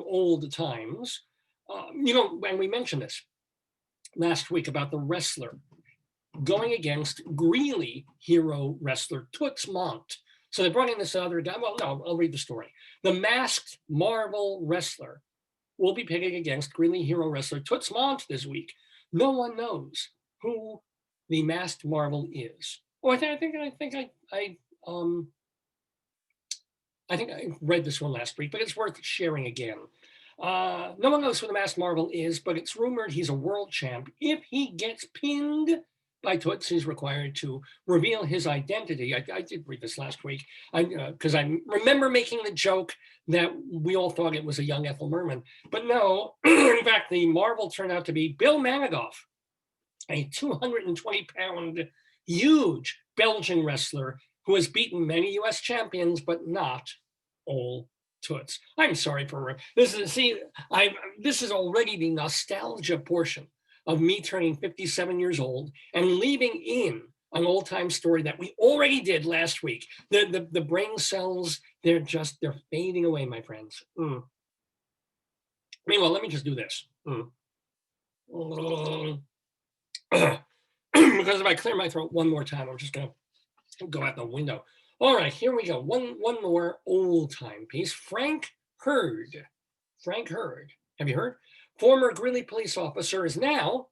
old times, and we mentioned this last week about the wrestler going against Greeley hero wrestler Toots Mondt. So they brought in this other guy. Well, no, I'll read the story. The masked Marvel wrestler will be pitted against Greeley hero wrestler Toots Mondt this week. No one knows who the masked Marvel is. Oh, I I think I read this one last week, but it's worth sharing again. No one knows who the Masked Marvel is, but it's rumored he's a world champ. If he gets pinned by Toots, he's required to reveal his identity. I did read this last week because I remember making the joke that we all thought it was a young Ethel Merman. But no, in fact, the Marvel turned out to be Bill Manigoff, a 220-pound, huge Belgian wrestler who has beaten many U.S. champions, but not all Toots. I'm sorry for this. This is already the nostalgia portion of me turning 57 years old and leaving in an old-time story that we already did last week. The brain cells, they're fading away, my friends. Meanwhile, let me just do this. Because if I clear my throat one more time, I'm just gonna go out the window. All right, here we go. One more old-time piece. Frank Hurd. Frank Hurd. Have you heard? Former Greeley police officer is now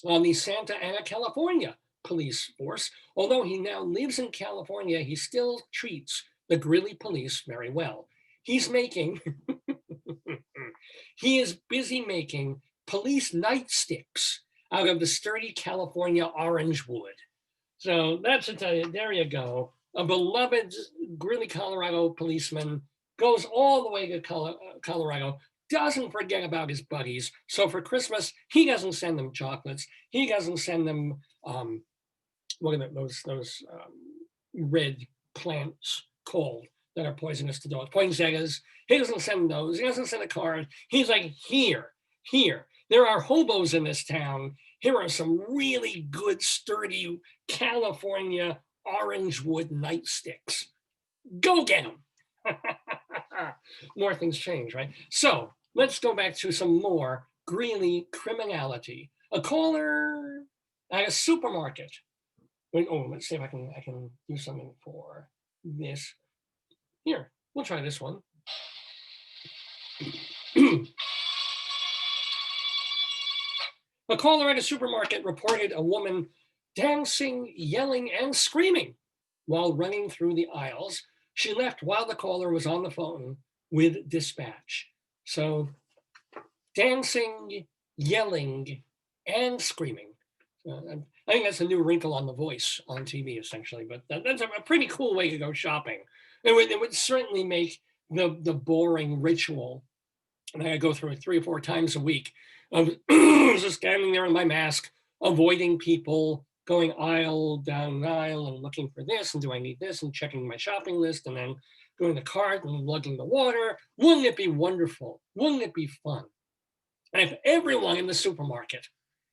on the Santa Ana, California police force. Although he now lives in California, he still treats the Greeley police very well. He's making, he is busy making police nightsticks out of the sturdy California orange wood. So that's it. There you go. A beloved Greeley, Colorado policeman goes all the way to Colorado, doesn't forget about his buddies. So for Christmas, he doesn't send them chocolates. He doesn't send them, what are those red plants called that are poisonous to dogs? Poinsettias. He doesn't send those. He doesn't send a card. He's like, here. There are hobos in this town. Here are some really good, sturdy California orange wood nightsticks. Go get them. More things change, right? So let's go back to some more Greeley criminality. A caller at a supermarket. Let's see if I can do something for this. Here, we'll try this one. A caller at a supermarket reported a woman dancing, yelling, and screaming while running through the aisles. She left while the caller was on the phone with dispatch. So dancing, yelling, and screaming. I think that's a new wrinkle on The Voice on TV, essentially, but that's a pretty cool way to go shopping. It would certainly make the boring ritual that I go through 3 or 4 times a week of just standing there in my mask, avoiding people, going aisle down aisle and looking for this, and do I need this, and checking my shopping list, and then going to the cart and lugging the water. Wouldn't it be wonderful? Wouldn't it be fun? And if everyone in the supermarket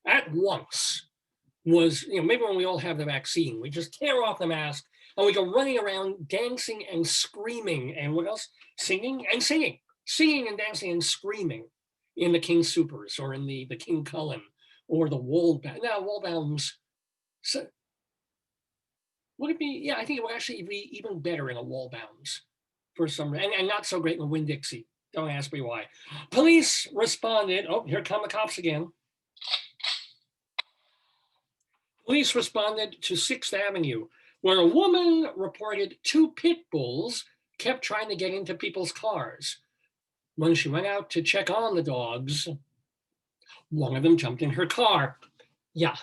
at once was, maybe when we all have the vaccine, we just tear off the mask and we go running around dancing and screaming, and what else? Singing and dancing and screaming in the King Supers or in the King Cullen or the Waldbaum. Now, Waldbaum's, so would it be? Yeah, I think it would actually be even better in a Waldbaum's for some reason, and not so great in a Winn-Dixie. Don't ask me why. Police responded. Oh, here come the cops again. Police responded to 6th Avenue, where a woman reported 2 pit bulls kept trying to get into people's cars. When she went out to check on the dogs, one of them jumped in her car. Yeah.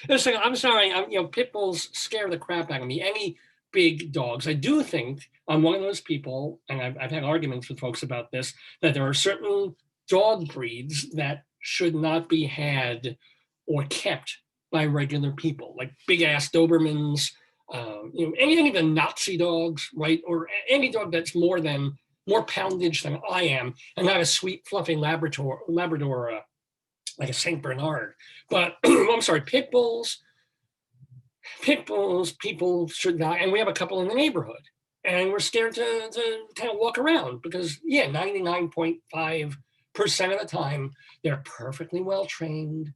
Listen, I'm sorry. Pit bulls scare the crap out of me. Any big dogs. I do think I'm one of those people, and I've had arguments with folks about this, that there are certain dog breeds that should not be had or kept by regular people, like big ass Dobermans, any of the Nazi dogs, right? Or any dog that's more poundage than I am, and not a sweet, fluffy Labrador, like a Saint Bernard. But I'm sorry, pit bulls, people should not. And we have a couple in the neighborhood, and we're scared to kind of walk around because, 99.5% of the time they're perfectly well trained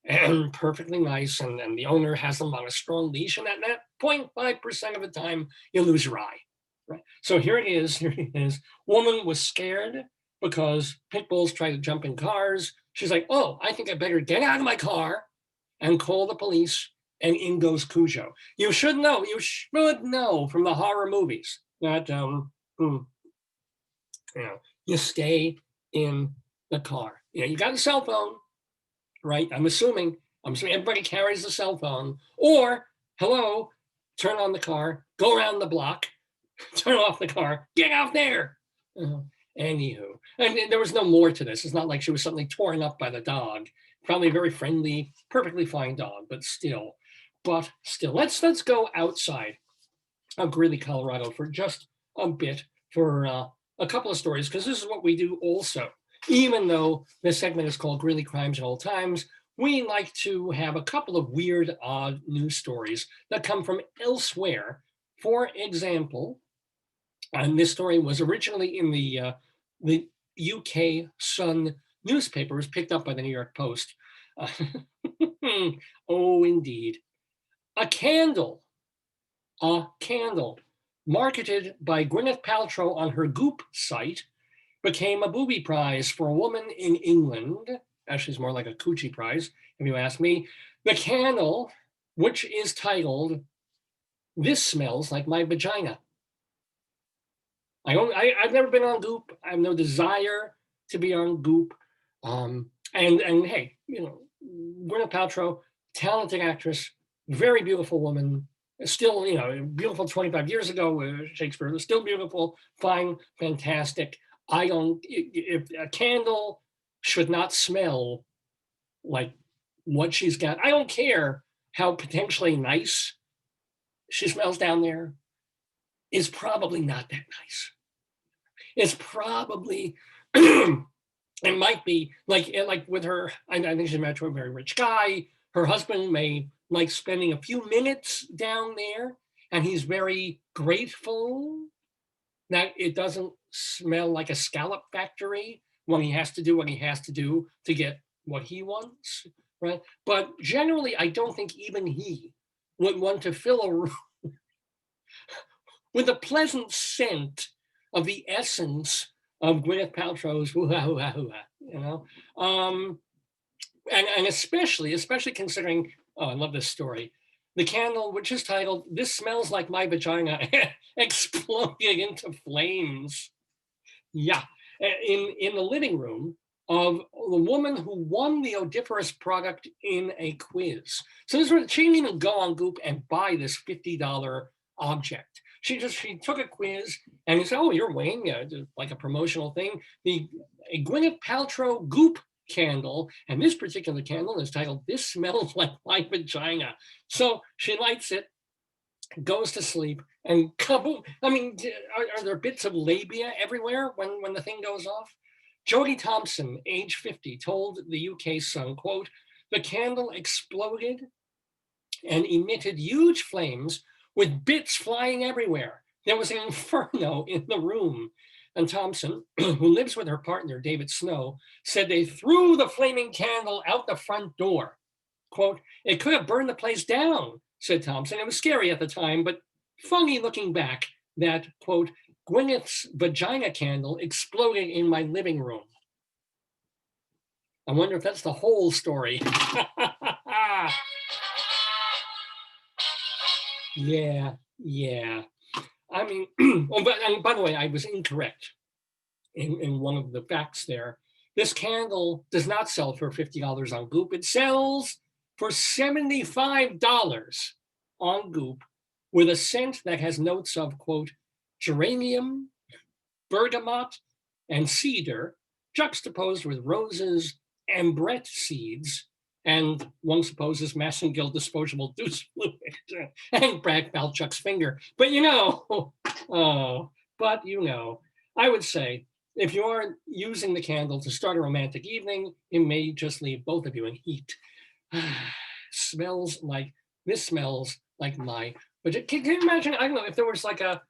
and perfectly nice, and the owner has them on a strong leash, and that 0.5% of the time you lose your eye. Right. So here it is. Woman was scared because pit bulls try to jump in cars. She's like, oh, I think I better get out of my car and call the police, and in goes Cujo. You should know from the horror movies that you stay in the car. You got a cell phone, right? I'm assuming everybody carries a cell phone. Or, hello, turn on the car, go around the block, turn off the car, get out there. Anywho, and there was no more to this. It's not like she was suddenly torn up by the dog. Probably a very friendly, perfectly fine dog, but still. Let's go outside of Greeley, Colorado for just a bit for a couple of stories, because this is what we do also. Even though this segment is called Greeley Crimes at All Times, we like to have a couple of weird, odd news stories that come from elsewhere. For example, and this story was originally in the UK Sun newspaper, was picked up by the New York Post. Oh, indeed. A candle marketed by Gwyneth Paltrow on her Goop site became a booby prize for a woman in England. Actually, it's more like a coochie prize, if you ask me. The candle, which is titled, "This Smells Like My Vagina." I've never been on Goop. I have no desire to be on Goop. And hey, Gwyneth Paltrow, talented actress, very beautiful woman, still, beautiful 25 years ago, Shakespeare was still beautiful, fine, fantastic. If a candle should not smell like what she's got, I don't care how potentially nice she smells down there, is probably not that nice. It's probably, it might be like with her, I think she's married to a very rich guy. Her husband may like spending a few minutes down there, and he's very grateful that it doesn't smell like a scallop factory when he has to do what he has to do to get what he wants, right? But generally, I don't think even he would want to fill a room with a pleasant scent of the essence of Gwyneth Paltrow's hoo-ha, hoo-ha, hoo-ha, and especially considering, I love this story, the candle, which is titled, "This Smells Like My Vagina," exploded into flames. Yeah, in the living room of the woman who won the odoriferous product in a quiz. So she didn't even go on Goop and buy this $50 object. She took a quiz and he said, "Oh, you're winning like a promotional thing. A Gwyneth Paltrow Goop candle, and this particular candle is titled, 'This Smells Like My Vagina.'" So she lights it, goes to sleep, and kaboom. I mean, are there bits of labia everywhere when the thing goes off? Jodie Thompson, age 50, told the UK Sun, quote, "The candle exploded and emitted huge flames with bits flying everywhere. There was an inferno in the room." And Thompson, who lives with her partner, David Snow, said they threw the flaming candle out the front door. Quote, "It could have burned the place down," said Thompson. "It was scary at the time, but funny looking back that," quote, "Gwyneth's vagina candle exploded in my living room." I wonder if that's the whole story. Yeah. I mean, and by the way, I was incorrect in one of the facts there. This candle does not sell for $50 on Goop. It sells for $75 on Goop with a scent that has notes of, quote, geranium, bergamot, and cedar, juxtaposed with roses, ambrette seeds, and one supposes Massengill disposable douche fluid and Brad Falchuk's finger. But I would say if you are using the candle to start a romantic evening, it may just leave both of you in heat. This smells like my. But can you imagine? I don't know if there was like an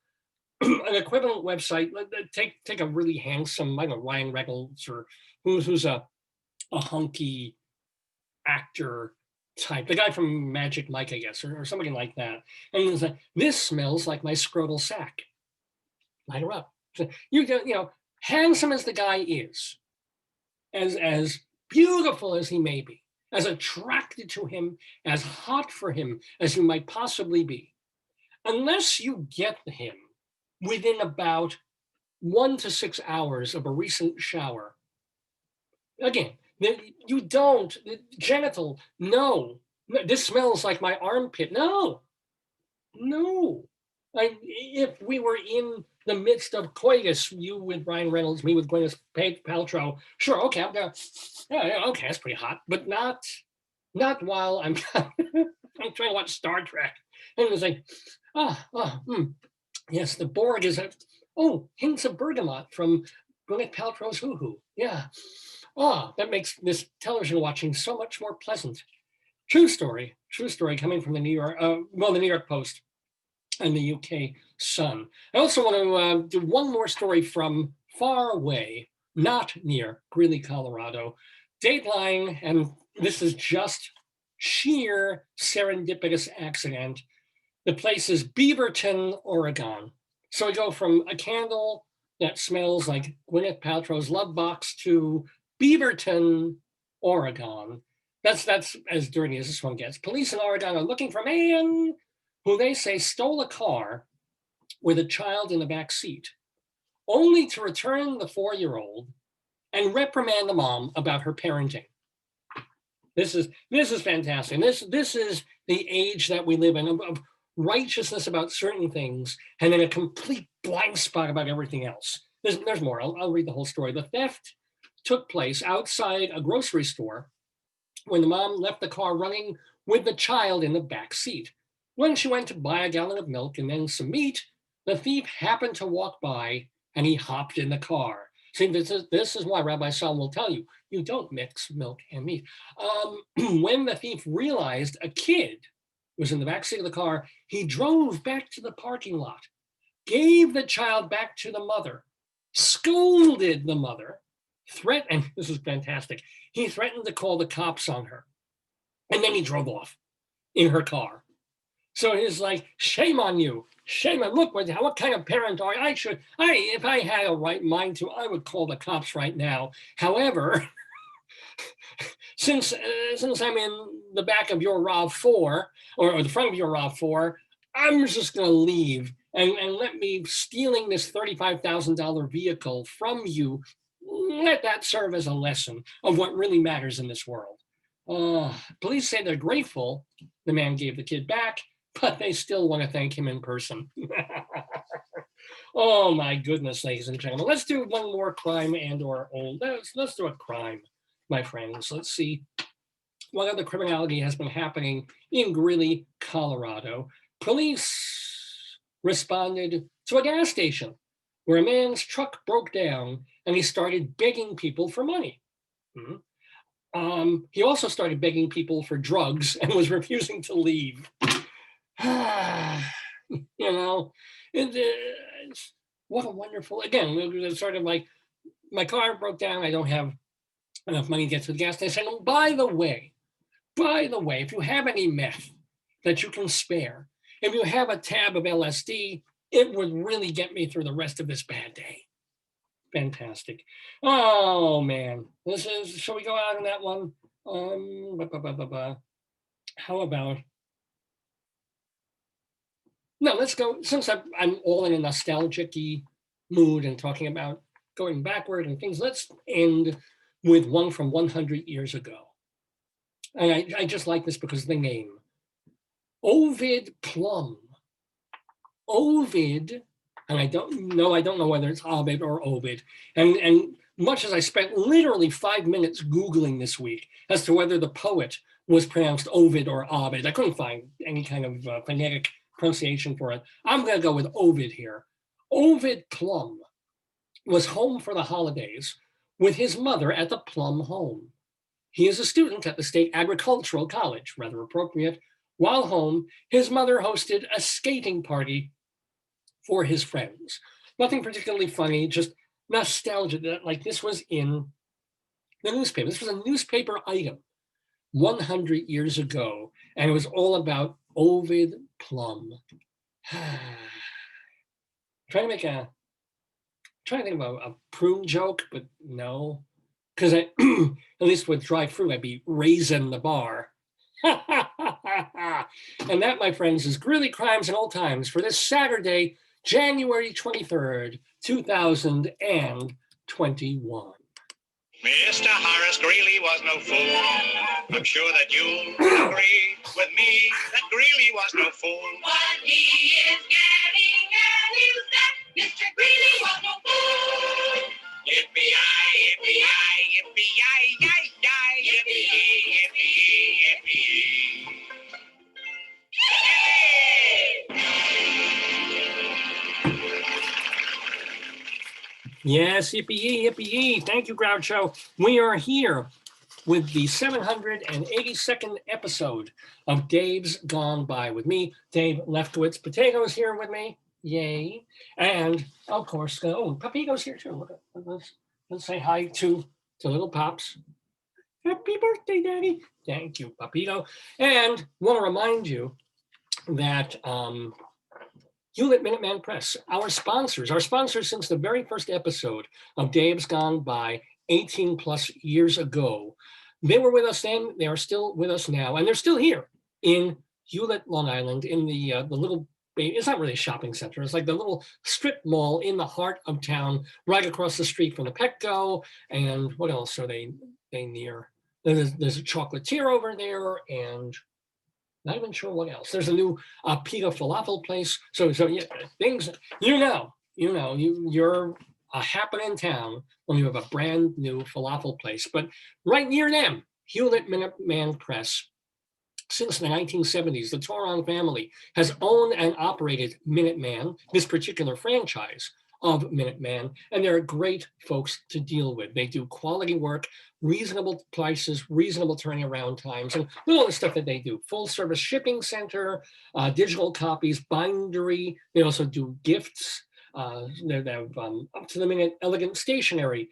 equivalent website. Take a really handsome, I don't know, Ryan Reynolds or who's a hunky actor type, the guy from Magic Mike, I guess, or somebody like that. And he was like, "This smells like my scrotal sack." Light her up. So handsome as the guy is, as beautiful as he may be, as attracted to him, as hot for him as you might possibly be, unless you get him within about 1 to 6 hours of a recent shower. Again, you don't, genital, no. This smells like my armpit. No, no. If we were in the midst of coitus, you with Ryan Reynolds, me with Gwyneth Paltrow, sure, okay, yeah, okay, that's pretty hot, but not while I'm I'm trying to watch Star Trek, and it's like, yes, the Borg is hints of bergamot from Gwyneth Paltrow's Hoo Hoo, yeah. That makes this television watching so much more pleasant. True story coming from the New York Post and the UK Sun. I also want to do one more story from far away, not near Greeley, Colorado. Dateline, and this is just sheer serendipitous accident. The place is Beaverton, Oregon. So we go from a candle that smells like Gwyneth Paltrow's Love Box to Beaverton, Oregon. That's as dirty as this one gets. Police in Oregon are looking for a man who they say stole a car with a child in the back seat, only to return the 4-year-old and reprimand the mom about her parenting. This is fantastic. This is the age that we live in, of righteousness about certain things and then a complete blind spot about everything else. There's more. I'll read the whole story. The theft took place outside a grocery store when the mom left the car running with the child in the back seat. When she went to buy a gallon of milk and then some meat, the thief happened to walk by and he hopped in the car. See, this is why Rabbi Saul will tell you, you don't mix milk and meat. When the thief realized a kid was in the backseat of the car, he drove back to the parking lot, gave the child back to the mother, scolded the mother, threatened, this is fantastic, he threatened to call the cops on her. And then he drove off in her car. So he's like, shame on you. Shame on, look, what kind of parent are you? If I had a right mind to, I would call the cops right now. However, since I'm in the back of your RAV4 or the front of your RAV4, I'm just going to leave and let me stealing this $35,000 vehicle from you. Let that serve as a lesson of what really matters in this world. Police say they're grateful the man gave the kid back, but they still want to thank him in person. Oh my goodness, ladies and gentlemen. Let's do one more crime and or old. Let's do a crime, my friends. Let's see what other criminality has been happening in Greeley, Colorado. Police responded to a gas station where a man's truck broke down and he started begging people for money. He also started begging people for drugs and was refusing to leave. You know, what a wonderful, again, it's sort of like, my car broke down, I don't have enough money to get to the gas station. And by the way, if you have any meth that you can spare, if you have a tab of LSD, it would really get me through the rest of this bad day. Fantastic. Oh man, shall we go out on that one? How about, no, let's go, since I'm all in a nostalgic-y mood and talking about going backward and things, let's end with one from 100 years ago. And I just like this because of the name. Ovid Plum. Ovid, and I don't know whether it's Ovid or Ovid. And much as I spent literally 5 minutes Googling this week as to whether the poet was pronounced Ovid or Ovid, I couldn't find any kind of phonetic pronunciation for it. I'm going to go with Ovid here. Ovid Plum was home for the holidays with his mother at the Plum home. He is a student at the State Agricultural College, rather appropriate. While home, his mother hosted a skating party for his friends. Nothing particularly funny, just nostalgia that like this was in the newspaper. This was a newspaper item 100 years ago, and it was all about Ovid Plum. Trying to think about a prune joke, but no. Because at least with dry fruit, I'd be raising the bar. And that, my friends, is Greeley Crimes and Old Times for this Saturday, January 23rd, 2021. Mr. Horace Greeley was no fool. I'm sure that you'll agree with me that Greeley was no fool. What he is getting at is that Mr. Greeley was no fool. Yippee-yi, yippee-yi, yippee-yi, yi-yi, yippee-yi, yippee-yi, Yes, yippee-yee, yippee-yee. Thank you, Groucho. We are here with the 782nd episode of Dave's Gone By with me, Dave Lefkowitz. Potato's here with me. Yay. And, of course, Papito's here, too. Look, let's say hi to little Pops. Happy birthday, Daddy. Thank you, Papito. And want to remind you that Hewlett Minuteman Press, our sponsors since the very first episode of Dave's Gone By 18 plus years ago. They were with us then, they are still with us now, and they're still here in Hewlett, Long Island, in the little, it's not really a shopping center, it's like the little strip mall in the heart of town, right across the street from the Petco. And what else are they near? There's a chocolatier over there, and not even sure what else. There's a new pita falafel place. So yeah, things, you're a happening town when you have a brand new falafel place. But right near them, Hewlett Minuteman Press, since the 1970s, the Toron family has owned and operated Minuteman, this particular franchise of Minuteman, and they're great folks to deal with. They do quality work, reasonable prices, reasonable turnaround times, and all the stuff that they do. Full service shipping center, digital copies, bindery. They also do gifts. They have up to the minute elegant stationery,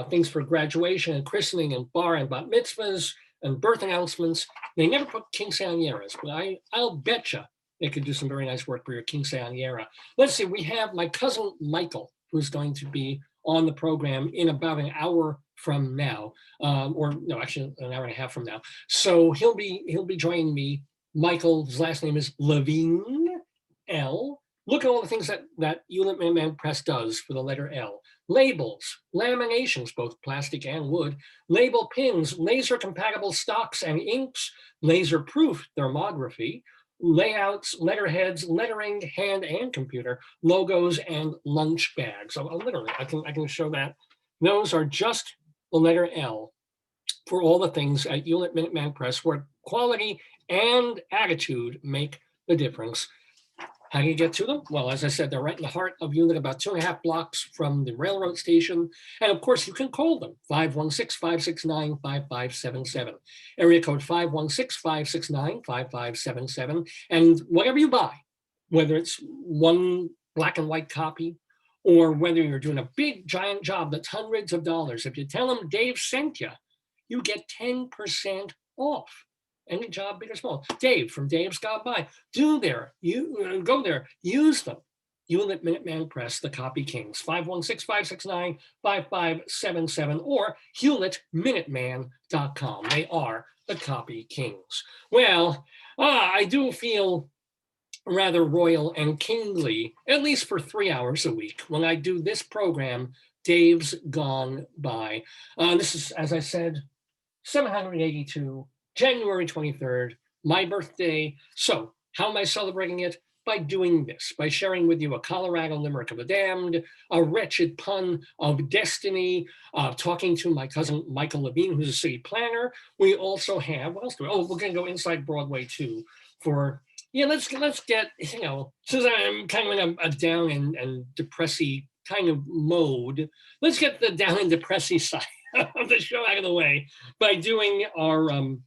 things for graduation and christening and bar and bat mitzvahs and birth announcements. They never put quinceañeras, but I'll betcha they could do some very nice work for your quinceañera. Let's see, we have my cousin Michael, who's going to be on the program in about an hour from now, or no, actually an hour and a half from now. So he'll be joining me. Michael's last name is Levine, L. Look at all the things that Hewlett Minuteman Press does for the letter L. Labels, laminations, both plastic and wood, label pins, laser compatible stocks and inks, laser proof thermography, layouts, letterheads, lettering, hand and computer, logos, and lunch bags. So literally, I can show that. Those are just the letter L for all the things at Hewlett Minuteman Press where quality and attitude make the difference. How do you get to them? Well, as I said, they're right in the heart of Hewlett, about 2.5 blocks from the railroad station. And of course, you can call them, 516-569-5577. Area code 516-569-5577. And whatever you buy, whether it's one black and white copy, or whether you're doing a big, giant job that's hundreds of dollars, if you tell them Dave sent you, you get 10% off. Any job, big or small. Dave from Dave's Gone By. Go there, use them. Hewlett Minuteman Press, the Copy Kings, 516-569-5577 or HewlettMinuteman.com. They are the Copy Kings. Well, I do feel rather royal and kingly, at least for 3 hours a week, when I do this program, Dave's Gone By. This is, as I said, 782. January 23rd, my birthday. So how am I celebrating it? By doing this, by sharing with you a Colorado limerick of the damned, a wretched pun of destiny, talking to my cousin Michael Levine, who's a city planner. We also have, what else do we, we're gonna go inside Broadway too for, let's get, since I'm kind of in a down and depressy kind of mode, let's get the down and depressy side of the show out of the way by doing our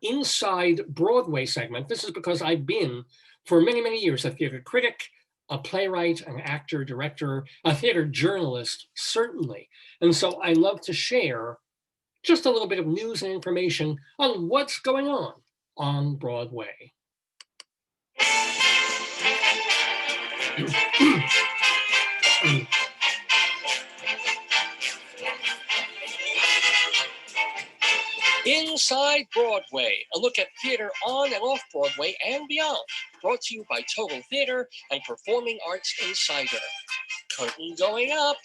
Inside Broadway segment. This is because I've been, for many, many years, a theater critic, a playwright, an actor, director, a theater journalist, certainly. And so I love to share just a little bit of news and information on what's going on Broadway. Inside Broadway, a look at theater on and off Broadway and beyond. brought to you by Total Theater and Performing Arts Insider. Curtain going up.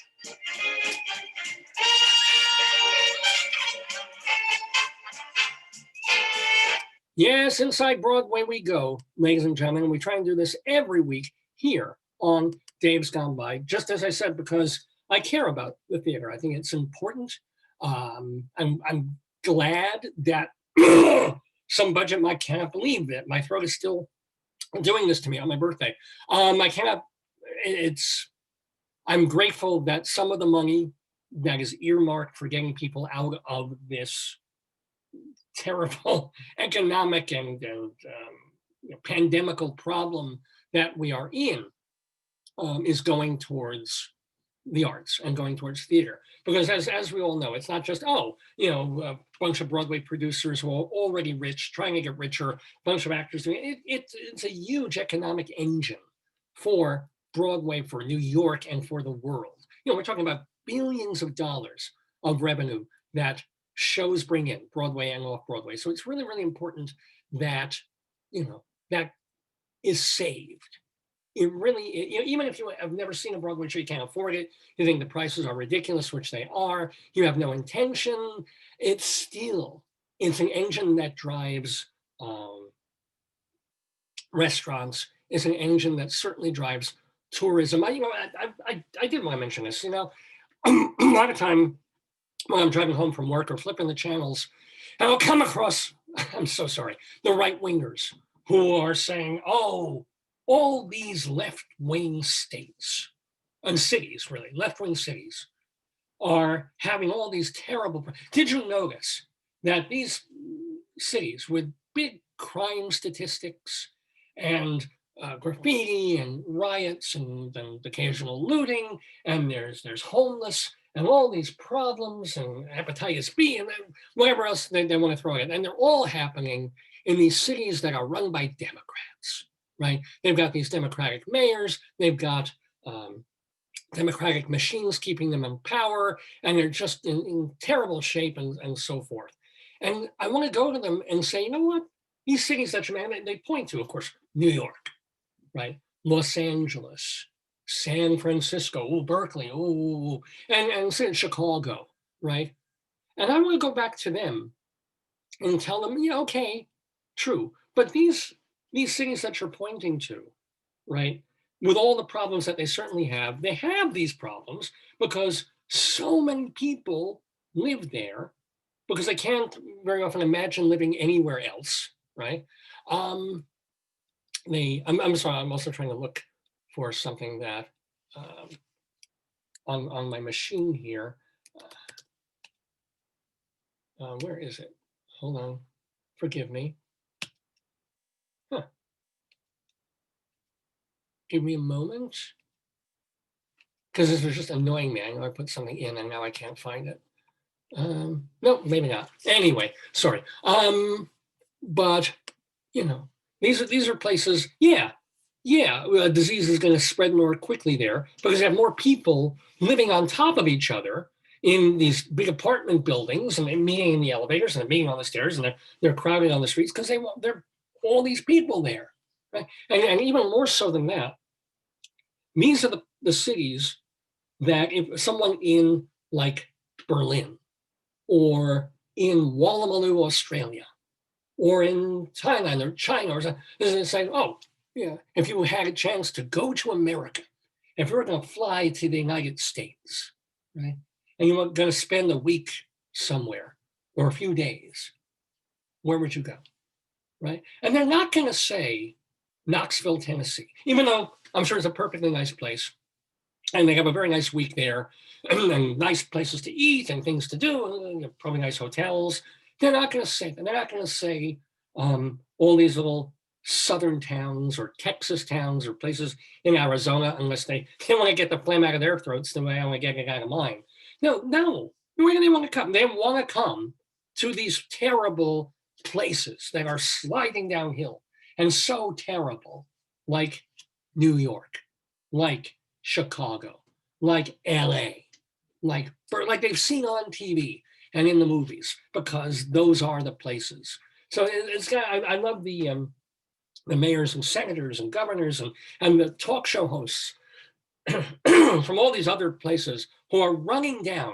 Yes, inside Broadway we go, ladies and gentlemen. We try and do this every week here on Dave's Gone By, just as I said, because I care about the theater. I think it's important. I'm glad that some budget, I cannot believe that my throat is still doing this to me on my birthday. I'm grateful that some of the money that is earmarked for getting people out of this terrible economic and pandemical problem that we are in is going towards the arts and going towards theater. Because as we all know, it's not just, a bunch of Broadway producers who are already rich, trying to get richer, a bunch of actors doing it. It's a huge economic engine for Broadway, for New York, and for the world. We're talking about billions of dollars of revenue that shows bring in, Broadway and off Broadway. So it's really, really important that, that is saved. It really, even if you have never seen a Broadway show, you can't afford it, you think the prices are ridiculous, which they are, you have no intention, it's an engine that drives restaurants. It's an engine that certainly drives tourism. I did want to mention this, a lot of time when I'm driving home from work or flipping the channels, and I'll come across, I'm so sorry, the right-wingers who are saying, all these left-wing states and cities, really, left-wing cities, are having all these terrible. Did you notice that these cities with big crime statistics and graffiti and riots and occasional looting, and there's homeless and all these problems and hepatitis B and whatever else they want to throw at it, and they're all happening in these cities that are run by Democrats. Right? They've got these Democratic mayors, they've got Democratic machines keeping them in power, and they're just in terrible shape and so forth. And I want to go to them and say, you know what? These cities that they point to, of course, New York, right? Los Angeles, San Francisco, Berkeley, and Chicago, right? And I want to go back to them and tell them, okay, true, but these cities that you're pointing to, right, with all the problems that they certainly have, they have these problems because so many people live there because they can't very often imagine living anywhere else, right? I'm sorry, I'm also trying to look for something that on my machine here. Where is it? Hold on, forgive me. Give me a moment. Because this was just annoying me. I know I put something in and now I can't find it. No, maybe not. Anyway, sorry. But, these are places, a disease is going to spread more quickly there because you have more people living on top of each other in these big apartment buildings and meeting in the elevators and meeting on the stairs, and they're crowded on the streets because there are all these people there. Right? And even more so than that, these are the cities that if someone in like Berlin or in Woolloomooloo, Australia, or in Thailand or China or something, is saying, if you had a chance to go to America, if you were going to fly to the United States, right, and you were going to spend a week somewhere or a few days, where would you go, right? And they're not going to say Knoxville, Tennessee, even though I'm sure it's a perfectly nice place. And they have a very nice week there and nice places to eat and things to do, and probably nice hotels. They're not going to say that. They're not going to say all these little southern towns or Texas towns or places in Arizona unless they want to get the phlegm out of their throats the way I want to get it out of mine. No. Where do they want to come? They want to come to these terrible places that are sliding downhill and so terrible, like New York, like Chicago, like LA, like they've seen on TV and in the movies, because those are the places. So I love the the mayors and senators and governors and the talk show hosts from all these other places who are running down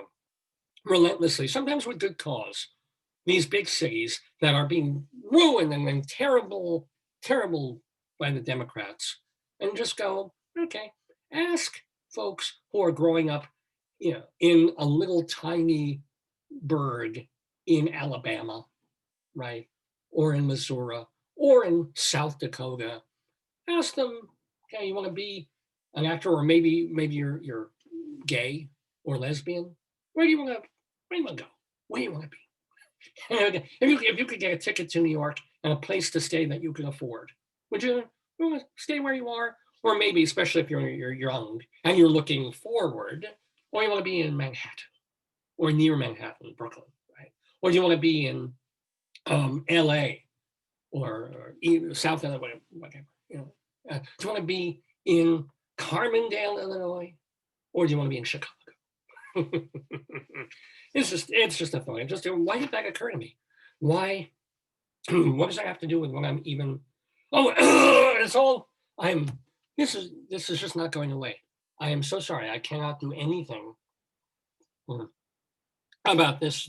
relentlessly, sometimes with good cause, these big cities that are being ruined and terrible, terrible by the Democrats, and just go, okay, ask folks who are growing up, in a little tiny burg in Alabama, right, or in Missouri, or in South Dakota. Ask them, okay, you want to be an actor, or maybe you're gay or lesbian. Where do you want to? Where do you want to go? Where do you want to be? If you could get a ticket to New York and a place to stay that you can afford, would you want to stay where you are? Or maybe, especially if you're young and you're looking forward, or you want to be in Manhattan or near Manhattan, Brooklyn, right? Or do you want to be in LA or even South LA, whatever, do you want to be in Carmondale, Illinois, or do you want to be in Chicago? it's just a thought. Why did that occur to me? Why? What does that have to do with what I'm even? Oh, it's all. This is just not going away. I am so sorry. I cannot do anything about this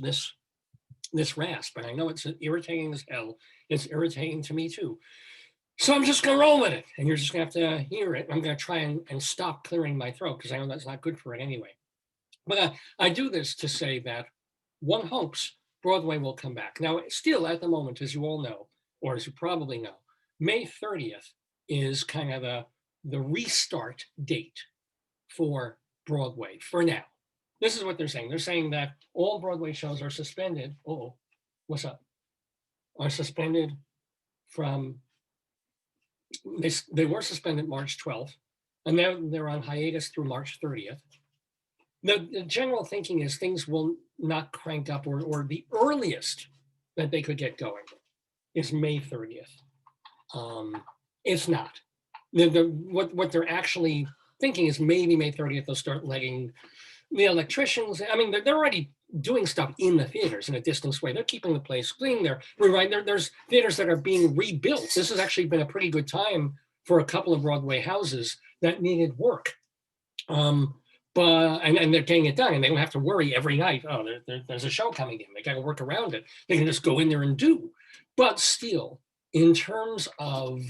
rasp, but I know it's irritating as hell. It's irritating to me too. So I'm just gonna roll with it, and you're just gonna have to hear it. I'm gonna try and stop clearing my throat because I know that's not good for it anyway. But I do this to say that one hopes Broadway will come back. Now, still at the moment, as you all know, or as you probably know, May 30th is kind of the restart date for Broadway for now. This is what they're saying. They're saying that all Broadway shows are suspended. Oh, what's up? Are suspended from, they were suspended March 12th, and now they're on hiatus through March 30th. The general thinking is things will not crank up, or the earliest that they could get going is May 30th. It's not. What they're actually thinking is maybe May 30th they'll start letting the electricians. I mean, they're already doing stuff in the theaters in a distance way. They're keeping the place clean. They're rewriting. There's theaters that are being rebuilt. This has actually been a pretty good time for a couple of Broadway houses that needed work. But they're getting it done, and they don't have to worry every night. Oh, there's a show coming in. They got to work around it. They can just go in there and do. But still, in terms of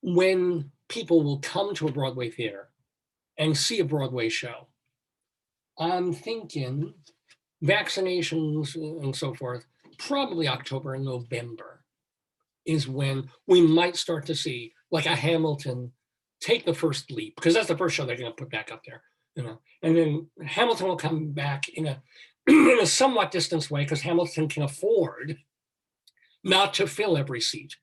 when people will come to a Broadway theater and see a Broadway show, I'm thinking vaccinations and so forth, probably October and November is when we might start to see like a Hamilton take the first leap, because that's the first show they're going to put back up there, and then Hamilton will come back in a somewhat distance way, because Hamilton can afford not to fill every seat.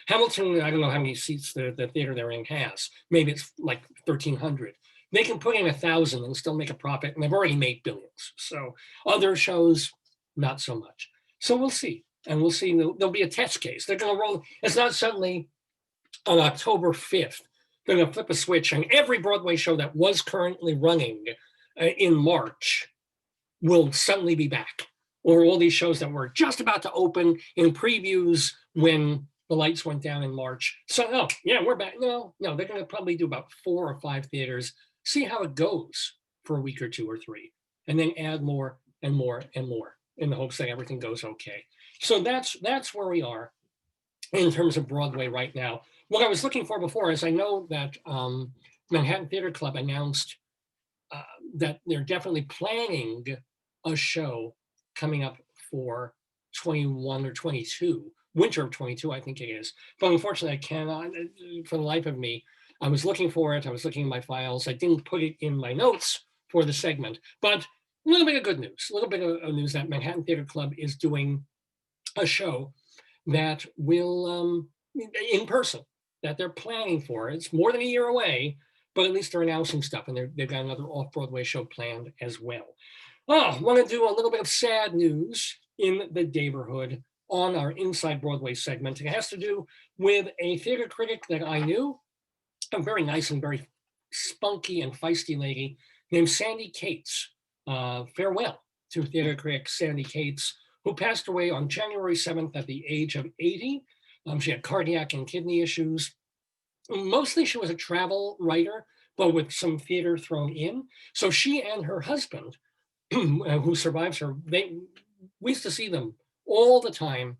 Hamilton, I don't know how many seats the theater they're in has. Maybe it's like 1,300. They can put in 1,000 and still make a profit, and they've already made billions. So other shows, not so much. So we'll see. And we'll see, there'll be a test case. They're going to roll. It's not suddenly on October 5th, they're going to flip a switch, and every Broadway show that was currently running in March will suddenly be back. Or all these shows that were just about to open in previews when the lights went down in March. So, oh, yeah, we're back. No, they're going to probably do about 4 or 5 theaters, see how it goes for a week or 2 or 3, and then add more and more and more in the hopes that everything goes okay. So that's where we are in terms of Broadway right now. What I was looking for before is I know that Manhattan Theater Club announced that they're definitely planning a show coming up for 21 or 22, winter of 22, I think it is. But unfortunately, I cannot, for the life of me, I was looking for it. I was looking in my files. I didn't put it in my notes for the segment, but a little bit of good news, a little bit of news that Manhattan Theater Club is doing a show that will, in person, that they're planning for. It's more than a year away, but at least they're announcing stuff, and they've got another off-Broadway show planned as well. Oh, I want to do a little bit of sad news in the neighborhood on our Inside Broadway segment. It has to do with a theater critic that I knew, a very nice and very spunky and feisty lady named Sandy Cates. Farewell to theater critic Sandy Cates, who passed away on January 7th at the age of 80. She had cardiac and kidney issues. Mostly she was a travel writer, but with some theater thrown in. So she and her husband, who survives her, we used to see them all the time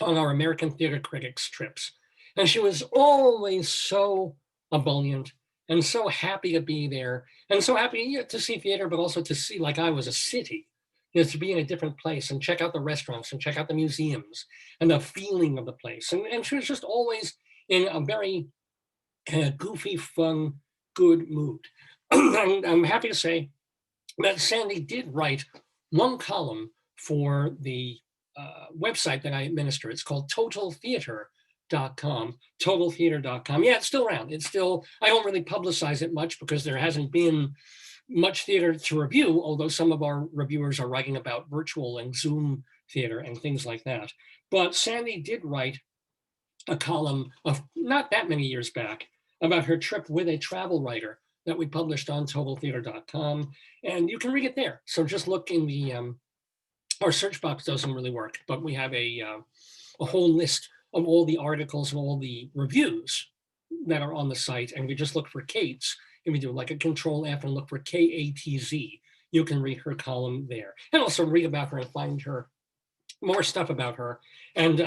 on our American Theater Critics trips. And she was always so ebullient and so happy to be there and so happy to see theater, but also to see, like I was, a city, to be in a different place and check out the restaurants and check out the museums and the feeling of the place. And she was just always in a very goofy, fun, good mood. And I'm happy to say that Sandy did write one column for the website that I administer. It's called totaltheater.com, totaltheater.com. Yeah, it's still around. It's still, I don't really publicize it much because there hasn't been much theater to review, although some of our reviewers are writing about virtual and Zoom theater and things like that. But Sandy did write a column of not that many years back about her trip with a travel writer that we published on totaltheater.com, and you can read it there. So just look in the, our search box doesn't really work, but we have a whole list of all the articles and all the reviews that are on the site, and we just look for Kate's. If we do like a control F and look for KATZ, you can read her column there. And also read about her and find her more stuff about her. And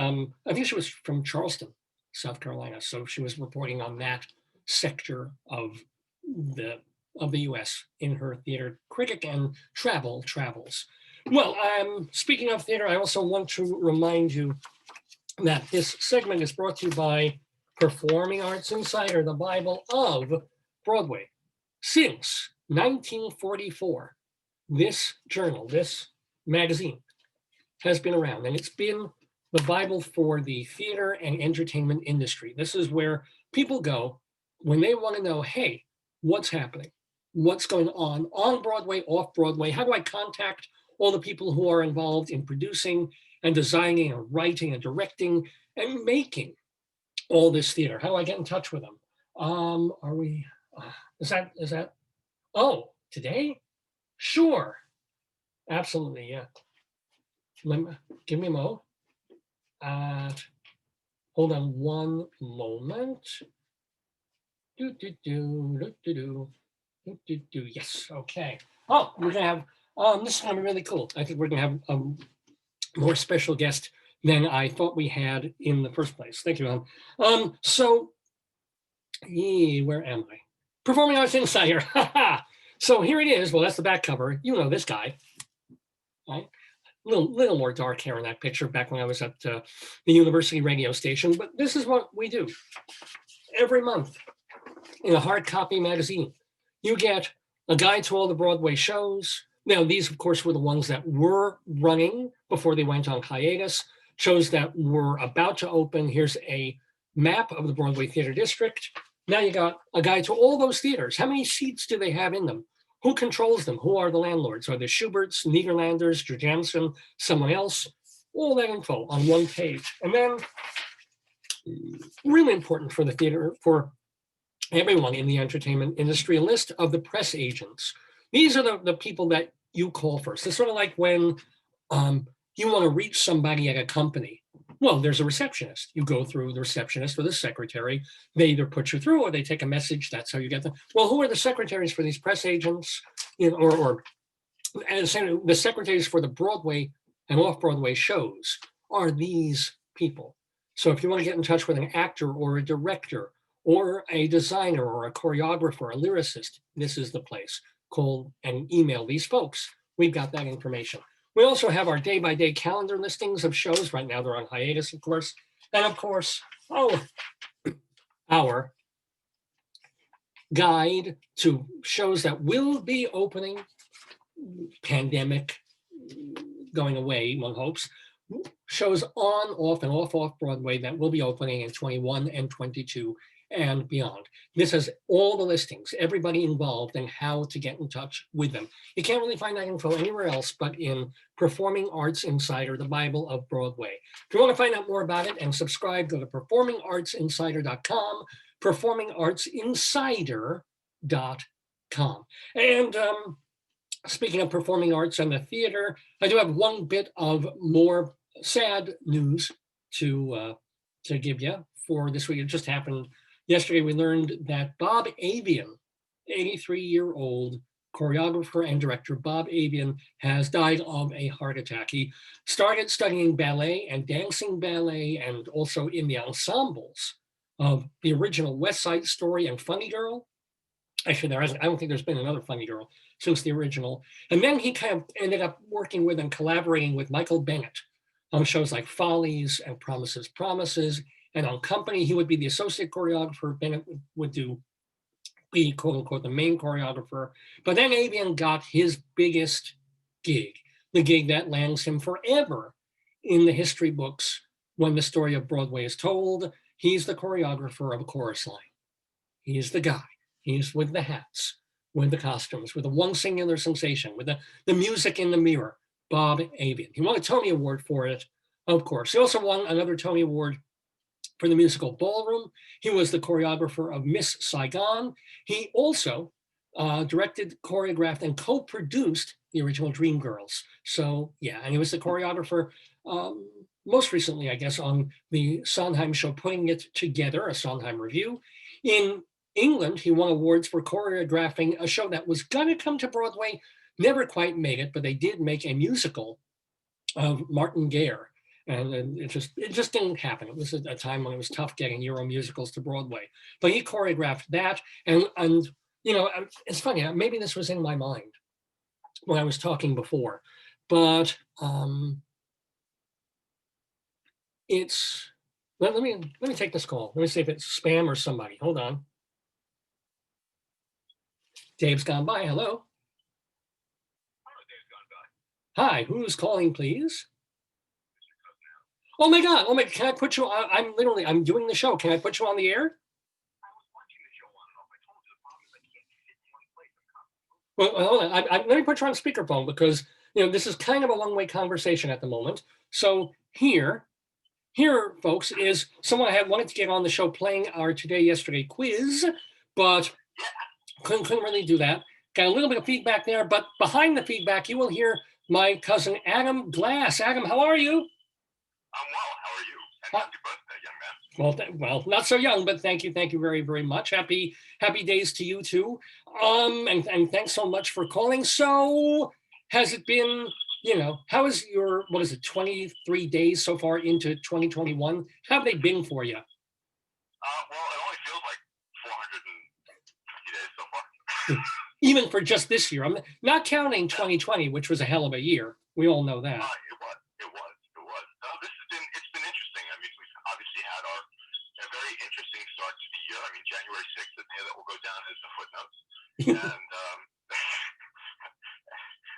I think she was from Charleston, South Carolina. So she was reporting on that sector of the US in her theater critic and travels. Well, speaking of theater, I also want to remind you that this segment is brought to you by Performing Arts Insider, the Bible of Broadway. Since 1944, this journal, this magazine, has been around, and it's been the Bible for the theater and entertainment industry. This is where people go when they want to know, hey, what's happening? What's going on Broadway, off Broadway? How do I contact all the people who are involved in producing and designing and writing and directing and making all this theater? How do I get in touch with them? Are we, is that, oh, today? Sure, absolutely, yeah. Give me a mo. Hold on one moment. Yes, okay. Oh, we're gonna have, this is gonna be really cool. I think we're gonna have a more special guest than I thought we had in the first place. Thank you, Alan. So, where am I? Performing Arts Insider. So here it is. Well, that's the back cover. You know this guy, right? Little more dark hair in that picture back when I was at the university radio station. But this is what we do every month in a hard copy magazine. You get a guide to all the Broadway shows. Now, these, of course, were the ones that were running before they went on hiatus, shows that were about to open. Here's a map of the Broadway Theater District. Now you got a guide to all those theaters. How many seats do they have in them? Who controls them? Who are the landlords? Are they Schubert's, Niederlanders, Jansen, someone else? All that info on one page. And then, really important for the theater, for everyone in the entertainment industry, a list of the press agents. These are the people that you call first. It's sort of like when you want to reach somebody at a company. Well, there's a receptionist. You go through the receptionist or the secretary. They either put you through or they take a message. That's how you get them. Well, who are the secretaries for these press agents? You know, or the secretaries for the Broadway and off-Broadway shows are these people. So if you want to get in touch with an actor or a director or a designer or a choreographer, a lyricist, this is the place. Call and email these folks. We've got that information. We also have our day-by-day calendar listings of shows. Right now they're on hiatus, of course. And of course, our guide to shows that will be opening, pandemic going away, one hopes, shows on, off, and off Broadway that will be opening in 21 and 22 and beyond. This has all the listings, everybody involved, and how to get in touch with them. You can't really find that info anywhere else but in Performing Arts Insider, the Bible of Broadway. If you want to find out more about it and subscribe, go to performingartsinsider.com, performingartsinsider.com. And speaking of performing arts and the theater, I do have one bit of more sad news to give you for this week. It just happened yesterday. We learned that Bob Avian, 83-year-old choreographer and director Bob Avian, has died of a heart attack. He started studying ballet and dancing ballet, and also in the ensembles of the original West Side Story and Funny Girl. Actually, there hasn't. I don't think there's been another Funny Girl since the original. And then he kind of ended up working with and collaborating with Michael Bennett on shows like Follies and Promises, Promises. And on Company, he would be the associate choreographer. Bennett would be quote unquote the main choreographer. But then Avian got his biggest gig, the gig that lands him forever in the history books when the story of Broadway is told. He's the choreographer of a chorus line. He's the guy. He's with the hats, with the costumes, with the one singular sensation, with the music in the mirror, Bob Avian. He won a Tony Award for it, of course. He also won another Tony Award for the musical Ballroom. He was the choreographer of Miss Saigon. He also directed, choreographed, and co-produced the original Dreamgirls. So yeah, and he was the choreographer most recently, I guess, on the Sondheim show, Putting It Together, a Sondheim review. In England, he won awards for choreographing a show that was going to come to Broadway, never quite made it, but they did make a musical of Martin Gare. And it just didn't happen. It was a time when it was tough getting Euro musicals to Broadway. But he choreographed that. And you know, it's funny, maybe this was in my mind when I was talking before, but it's, let me take this call. Let me see if it's spam or somebody. Hold on. Dave's gone by. Hello. Hi, who's calling, please? Oh my God. Oh my, can I put you on? I'm doing the show. Can I put you on the air? Well, hold on. Let me put you on speakerphone because, you know, this is kind of a one-way conversation at the moment. So here, folks, is someone I had wanted to get on the show playing our Today, Yesterday quiz, but couldn't really do that. Got a little bit of feedback there, but behind the feedback, you will hear my cousin Adam Glass. Adam, how are you? I'm well. How are you? And happy birthday, young man. Well, not so young, but thank you very, very much. Happy days to you too. And thanks so much for calling. So, has it been, you know, how is your, what is it, 23 days so far into 2021? How have they been for you? Well, it only feels like 450 days so far. Even for just this year, I'm not counting 2020, which was a hell of a year. We all know that. It was. It's been interesting. I mean, we've obviously had a very interesting start to the year. I mean, January 6th, the day that will go down as the footnotes,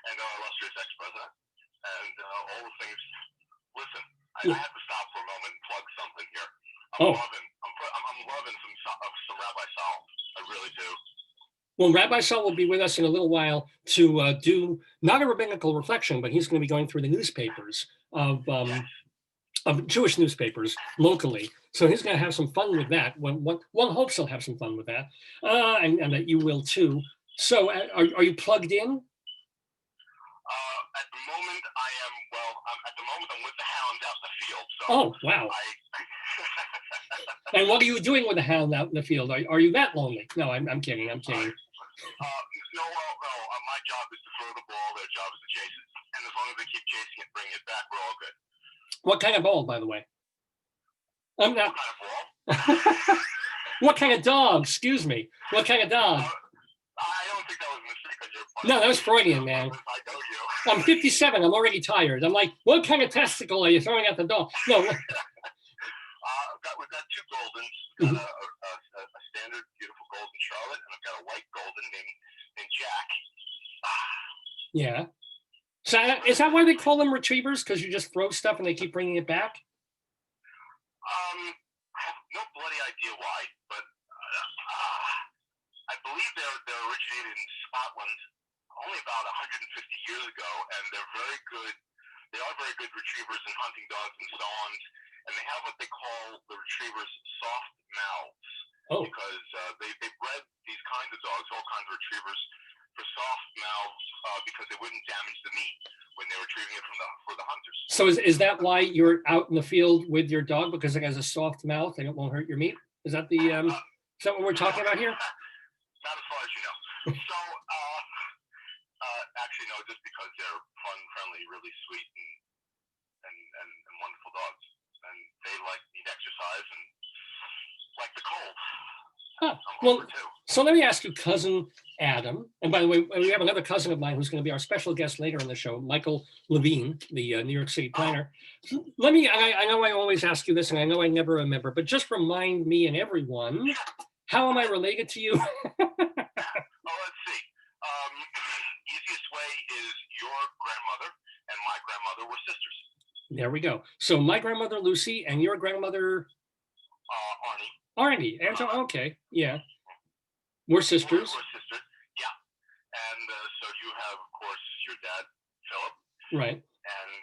and our illustrious ex-president, and all the things. Listen, I have to stop for a moment and plug something here. I'm loving some Rabbi Sal. I really do. Well, Rabbi Sal will be with us in a little while to do not a rabbinical reflection, but he's going to be going through the newspapers of Jewish newspapers locally. So he's going to have some fun with that. One hopes he'll have some fun with that, and that you will too. So are you plugged in? At the moment, I am. Well, at the moment, I'm with the hound out in the field. So oh, wow. And what are you doing with the hound out in the field? Are you that lonely? No, I'm kidding. I'm kidding. No. My job is to throw the ball. Their job is to chase it. And as long as they keep chasing it, bringing it back, we're all good. What kind of ball, by the way? I'm not. What kind of ball? What kind of dog? Excuse me. What kind of dog? I don't think that was a mistake on your part. No, that was Freudian, man. I know you. I'm 57. I'm already tired. I'm like, what kind of testicle are you throwing at the dog? No. We've got two Goldens. We've got a standard, beautiful golden Charlotte, and I've got a white golden named Jack. Yeah. So is that why they call them retrievers? Because you just throw stuff and they keep bringing it back? I have no bloody idea why, but I believe they're originated in Scotland only about 150 years ago, and they're very good. They are very good retrievers and hunting dogs and so on. And they have what they call the retrievers soft mouths. Oh. Because they bred these kinds of dogs, all kinds of retrievers, for soft mouths because it wouldn't damage the meat when they were retrieving it for the hunters. So is that why you're out in the field with your dog, because it has a soft mouth and it won't hurt your meat? Is that the is that what we're talking about here? Not as far as you know. So actually no, just because they're fun, friendly, really sweet, and wonderful dogs, and they need exercise and like the cold. Huh. Well, so let me ask you, cousin Adam, and by the way, we have another cousin of mine who's going to be our special guest later in the show, Michael Levine, the New York City planner. Let me, I know I always ask you this, and I know I never remember, but just remind me and everyone, how am I related to you? Let's see. Easiest way is your grandmother and my grandmother were sisters. There we go. So my grandmother, Lucy, and your grandmother? Arnie. Arnie. Angela, okay, yeah. We're sisters. We're sisters, yeah. And so you have, of course, your dad, Philip. Right. And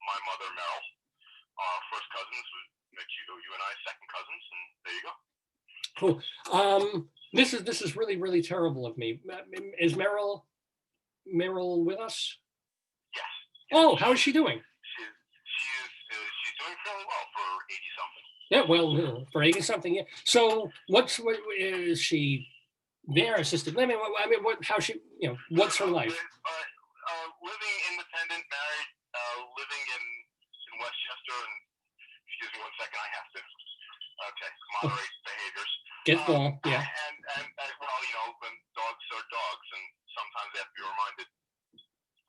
my mother, Merrill. Our first cousins, you and I, second cousins, and there you go. Cool. This is really, really terrible of me. Is Merrill with us? Yes. Oh, how is she doing? She's doing fairly well for 80-something. Yeah, well, for 80-something, yeah. So what is she there, assisted living? How she, what's her life? Living independent, married, living in Westchester, and excuse me 1 second, I have to, moderate behaviors. Get ball, yeah. And well, when dogs are dogs, and sometimes they have to be reminded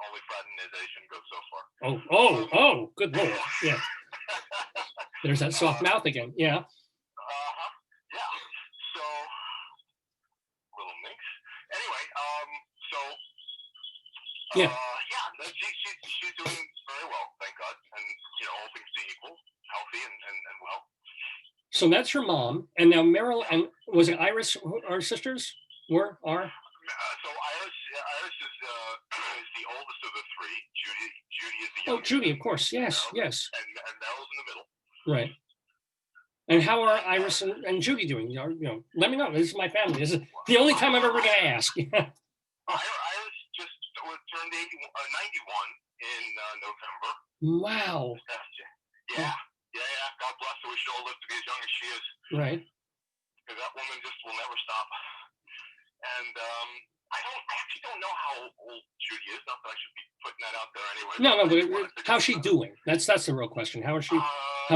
only fraternization goes so far. Oh, good Lord, yeah. There's that soft mouth again, yeah. Yeah. So, little minx. Anyway, she's doing very well, thank God, and all things being equal, healthy and well. So that's your mom, and now Merrill and was it Iris? Our sisters are. So Iris is the oldest of the three. Judy is the youngest. Oh, Judy, of course, yes. And Merrill's in the middle. Right. And how are Iris and Judy doing? Let me know. This is my family. This is the only time I'm ever going to ask. Iris just turned 91 in November. Wow. Yeah. God bless her. We should all live to be as young as she is. Right. Because that woman just will never stop. And I actually don't know how old Judy is. Not that I should be putting that out there anyway. No, but how's she doing? That's the real question. How's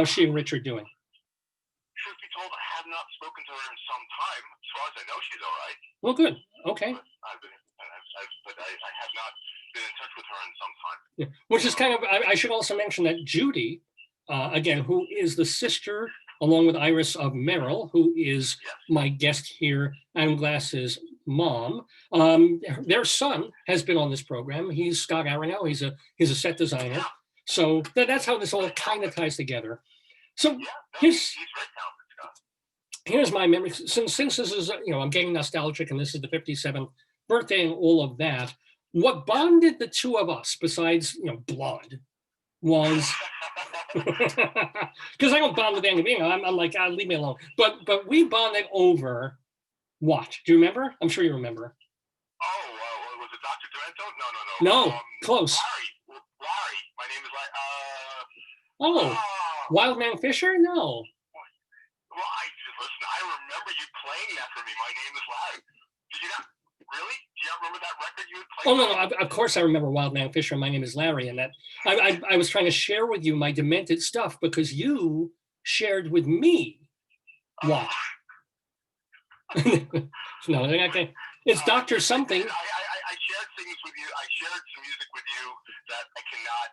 she and Richard doing? Truth be told, I have not spoken to her in some time. As far as I know, she's all right. Well, good. Okay. But I have not been in touch with her in some time. Yeah. Which is kind of, I should also mention that Judy, again, who is the sister, along with Iris, of Merrill, who is my guest here, Adam Glass's mom. Their son has been on this program. He's Scott Aronell. He's a set designer. So that's how this all kind of ties together. So he's very talented, Scott. Here's my memory. Since this is, I'm getting nostalgic, and this is the 57th birthday and all of that. What bonded the two of us, besides blood, was because I don't bond with anything. I'm like, leave me alone. But we bonded over what? Do you remember? I'm sure you remember. Oh, was it Dr. Demento? No. Close. Larry. My name is Larry. Oh, Wildman Fisher? No. Well, I remember you playing that for me. My name is Larry. Did you not? Really? Do you not remember that record you would play? Oh, no, of course I remember Wildman Fisher. My name is Larry. And that I was trying to share with you my demented stuff because you shared with me what? No, okay. It's Dr. Something. I shared things with you. I shared some music with you that I cannot.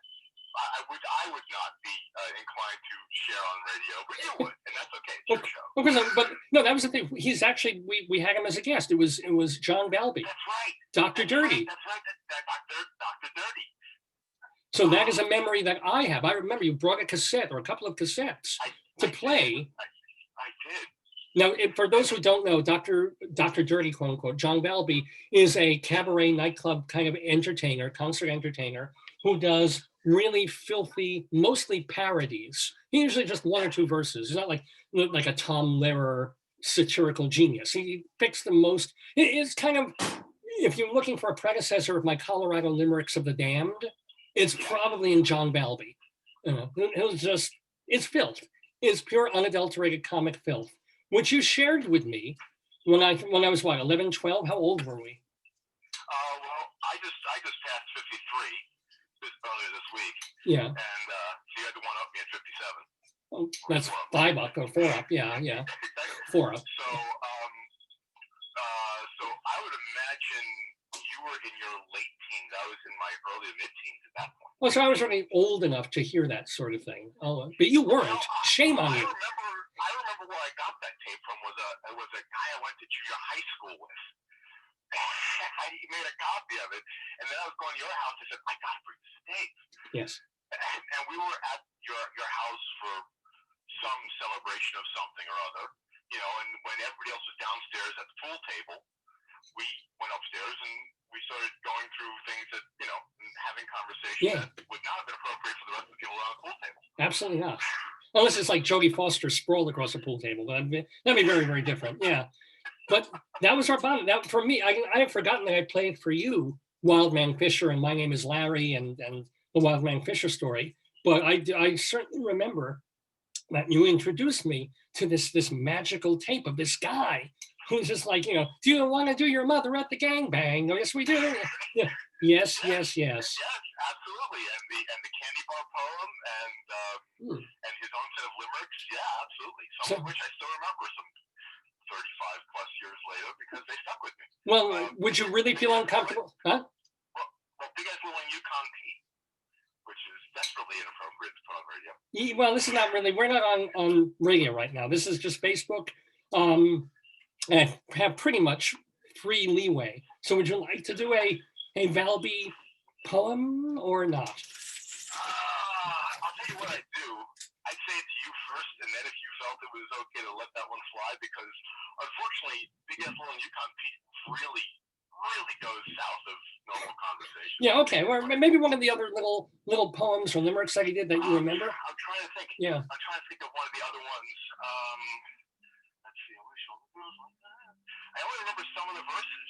I would not be inclined to share on radio, but you would, and that's okay. It's your show. But no, that was the thing. He's actually we had him as a guest. It was John Balby. That's right. Dr. Dirty. That's right. Dr. Dirty. So that is a memory that I have. I remember you brought a cassette or a couple of cassettes to play. I did. Now, for those who don't know, Dr. Dirty, quote unquote, John Balby is a cabaret nightclub kind of entertainer, concert entertainer, who does really filthy, mostly parodies. Usually just one or two verses. He's not like a Tom Lehrer satirical genius. He picks the most. It's kind of, if you're looking for a predecessor of my Colorado Limericks of the Damned, it's probably in John Balby. It was just, it's filth. It's pure unadulterated comic filth, which you shared with me when I was what, 11, 12? How old were we? Well, I just passed 53 earlier this week. Yeah. And so you had to one up me at 57. Oh, that's 5 up or 4 up. Yeah, yeah. 4 up. So I would imagine you were in your late teens. I was in my early to mid-teens at that point. Well, so I was already old enough to hear that sort of thing. Oh, but you weren't. Shame on you. I remember where I got that tape from was a guy I went to junior high school with. He made a copy of it, and then I was going to your house. I said, I got to bring this tape. Yes. And we were at your house for some celebration of something or other, and when everybody else was downstairs at the pool table, we went upstairs and we started going through things that, and having conversations that would not have been appropriate for the rest of the people around the pool table. Absolutely not. Unless it's like Jodie Foster sprawled across a pool table. That'd be very, very different. Yeah. But that was our bond. That, for me, I had forgotten that I played for you Wildman Fisher and My Name is Larry and the Wildman Fisher story. But I certainly remember that you introduced me to this magical tape of this guy who's just like, do you want to do your mother at the gangbang? Oh, yes, we do. Yeah. Yes. Yes, absolutely. And the candy bar poem and his own set of limericks. Yeah, absolutely. Some of which I still remember some 35 plus years later because they stuck with me. Well, would you really feel uncomfortable? Huh? Well, Big Ass Little Yukon Pete, which is desperately inappropriate to put on radio. Yeah, well, this is not really, we're not on radio right now. This is just Facebook. And I have pretty much free leeway. So would you like to do a Valby poem or not? I'll tell you what I'd do. I'd say it to you first, and then if you felt it was okay to let that one fly, because unfortunately, Big Ass Little Yukon Pete really goes south of normal conversation. Yeah, okay. Well, maybe one of the other little poems or limericks that he did that you remember? I'm trying to think. Yeah. I'm trying to think of one of the other ones. Let's see. I only remember some of the verses.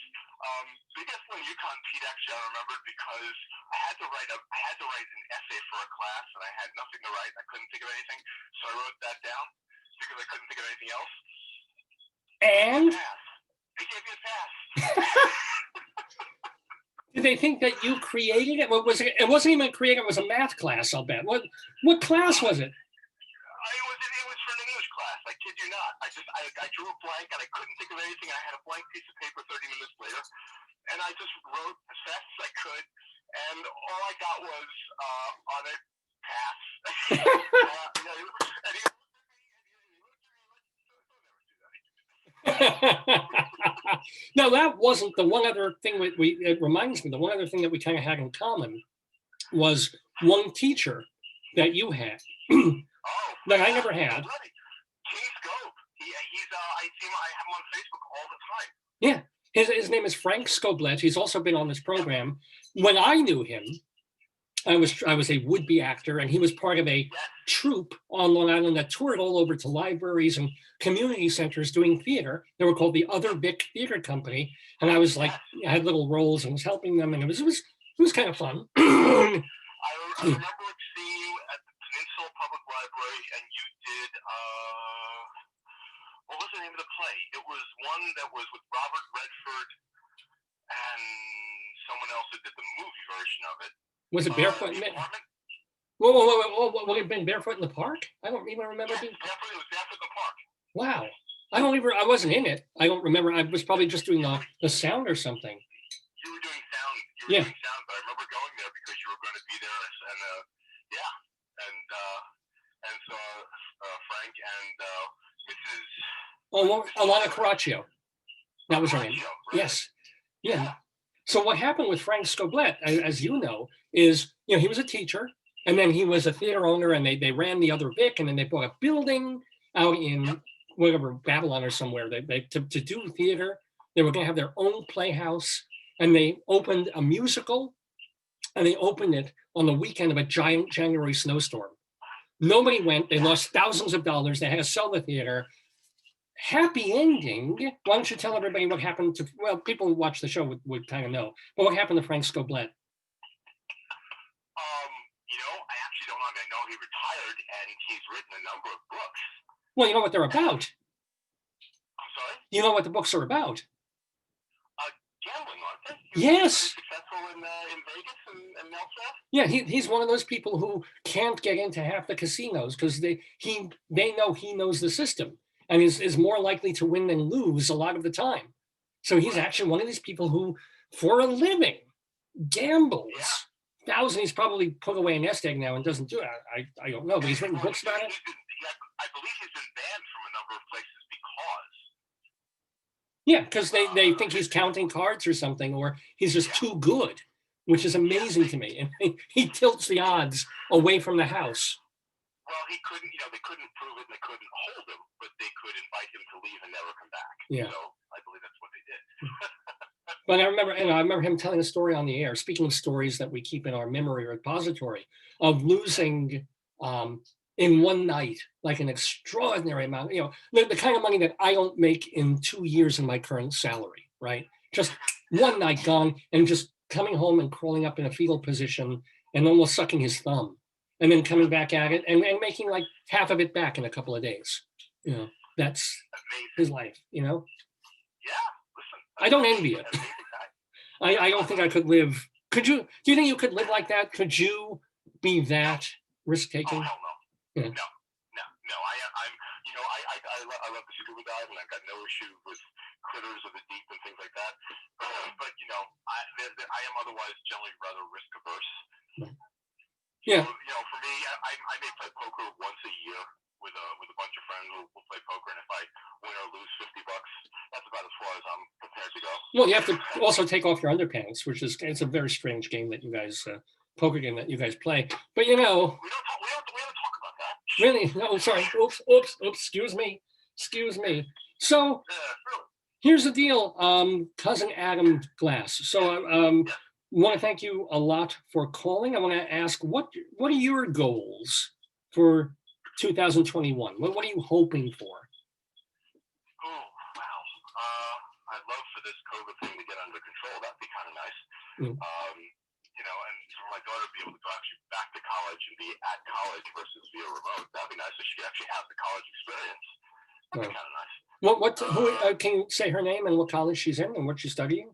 Big Ass Little Yukon Pete, actually, I remembered because I had to write an essay for a class, and I had nothing to write. I couldn't think of anything, so I wrote that down because I couldn't think of anything else. And they gave me a pass. Did they think that you created it? What was it? It wasn't even created. It was a math class, I'll bet. What class was it? It was for an English class. I kid you not. I drew a blank and I couldn't think of anything. I had a blank piece of paper 30 minutes later, and I just wrote as fast as I could, and all I got was on it, pass. No, that wasn't the one other thing it reminds me, the one other thing that we kind of had in common was one teacher that you had that I never had. King Scope. I see him, I have him on Facebook all the time. Yeah, his name is Frank Scoblet. He's also been on this program. When I knew him, I was a would-be actor, and he was part of a troupe on Long Island that toured all over to libraries and community centers doing theater. They were called the Other Vic Theater Company, and I was like, I had little roles and was helping them, and it was kind of fun. I remember seeing you at the Peninsula Public Library, and you did what was the name of the play? It was one that was with Robert Redford and someone else who did the movie version of it. Was it Barefoot in the Park? Whoa, would it have been Barefoot in the Park? I don't even remember. It was Barefoot in the Park. Wow. I wasn't in it. I don't remember. I was probably just doing the sound or something. You were doing sound. Doing sound, but I remember going there because you were going to be there, and so Frank and Mrs. Alana Caraccio. That was her name. Right? Yes. Yeah. So what happened with Frank Scoblet, as you know, is he was a teacher, and then he was a theater owner, and they ran the Other Vic, and then they bought a building out in whatever, Babylon or somewhere. They to do theater. They were going to have their own playhouse, and they opened a musical, and they opened it on the weekend of a giant January snowstorm. Nobody went. They lost thousands of dollars. They had to sell the theater. happy ending. Why don't you tell everybody what happened to, well, people who watch the show would kind of know, but what happened to Frank Scoblet? I actually don't know. I know he retired and he's written a number of books. Well, you know what they're about. I'm sorry? You know what the books are about. Gambling, aren't they? Yes. Successful in Vegas and elsewhere? Yeah, he's one of those people who can't get into half the casinos because they know he knows the system and is more likely to win than lose a lot of the time. So he's actually one of these people who, for a living, gambles. Thousands. He's probably put away a nest egg now and doesn't do it. I don't know, but he's written books about it. I believe he's been banned from a number of places because. Yeah, because they think he's counting cards or something, or he's just too good, which is amazing to me. And he tilts the odds away from the house. Well, he couldn't, they couldn't prove it and they couldn't hold him, but they could invite him to leave and never come back. Yeah. So I believe that's what they did. But I remember him telling a story on the air, speaking of stories that we keep in our memory repository, of losing in one night, like an extraordinary amount, the kind of money that I don't make in 2 years in my current salary, right? Just one night gone and just coming home and crawling up in a fetal position and almost sucking his thumb and then coming back at it and making like half of it back in a couple of days. That's his life, Yeah, listen. I don't envy it. I don't think I could live. Could you? Do you think you could live like that? Could you be that risk-taking? Oh, hell no. Yeah. No. I love the scuba dive, and I've got no issue with critters of the deep and things like that. But I am otherwise generally rather risk averse. Yeah. So, for me, I may play poker once a year with a bunch of friends who will play poker, and if I win or lose $50, that's about as far as I'm prepared to go. Well, you have to also take off your underpants, which is it's a very strange game that you guys poker game that you guys play. But we don't talk about that. Really? No, sorry. Oops. Excuse me. So here's the deal, cousin Adam Glass. So want to thank you a lot for calling. I want to ask what are your goals for 2021? What are you hoping for? Oh, wow. I'd love for this COVID thing to get under control. That'd be kind of nice. And for my daughter to be able to go actually back to college and be at college versus via remote. That'd be nice. So she could actually have the college experience. That'd be kind of nice. Who can you say her name and what college she's in and what she's studying?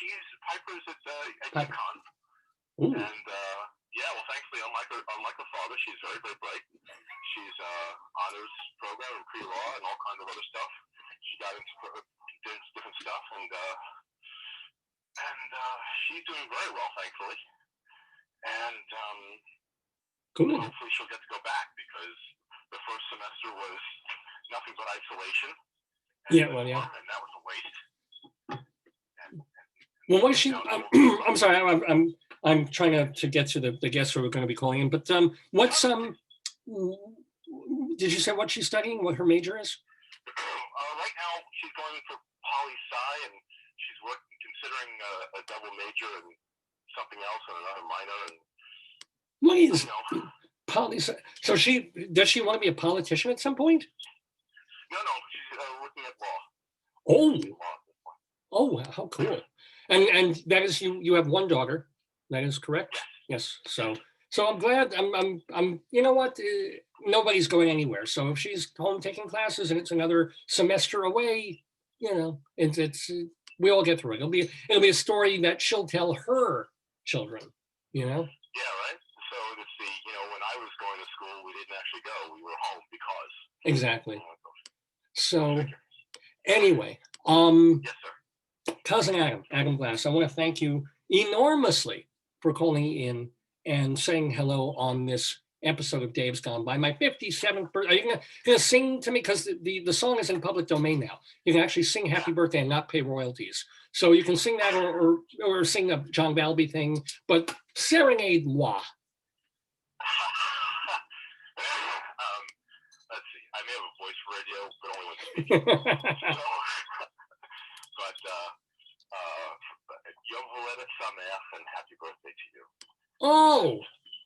She's Piper's at UConn. Ooh. And well, thankfully, unlike her father, she's very, very bright. She's honors program and pre-law and all kinds of other stuff. She got into different stuff, and she's doing very well, thankfully. And cool. Hopefully, she'll get to go back because the first semester was nothing but isolation. And and that was a waste. Well, what is she? I'm sorry, I'm trying to get to the guests who are going to be calling in. But what's did you say what she's studying? What her major is? Right now, she's going for poli-sci, and she's considering a double major and something else and another minor. And what is poli-sci? So does she want to be a politician at some point? No, she's looking at law. Oh, how cool! And that is you have one daughter, that is correct? Yes. So I'm glad. I'm. You know what? Nobody's going anywhere. So if she's home taking classes and it's another semester away, it's we all get through it. It'll be a story that she'll tell her children. Yeah, right. So let's see. When I was going to school, we didn't actually go. We were home because. Exactly. So anyway, yes, sir. Cousin Adam Glass, I want to thank you enormously for calling in and saying hello on this episode of Dave's Gone By. My 57th birthday. Are you going to sing to me? Because the song is in public domain now. You can actually sing Happy Birthday and not pay royalties. So you can sing that or sing the John Balby thing, but serenade moi. Let's see. I may have a voice for radio, but only when speaking. And happy birthday to you. Oh,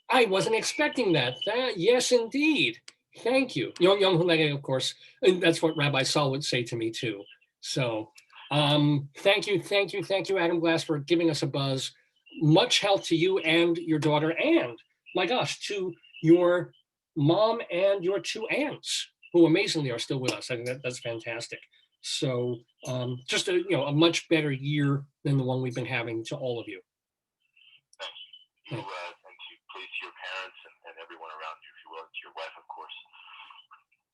I wasn't expecting that. Yes, indeed. Thank you. Yom Hulege, of course. And that's what Rabbi Saul would say to me too. So thank you, Adam Glass, for giving us a buzz. Much health to you and your daughter, and my gosh, to your mom and your two aunts, who amazingly are still with us. I think that's fantastic. So just a much better year than the one we've been having to all of you. You and please to your parents and everyone around you, if you will, to your wife, of course.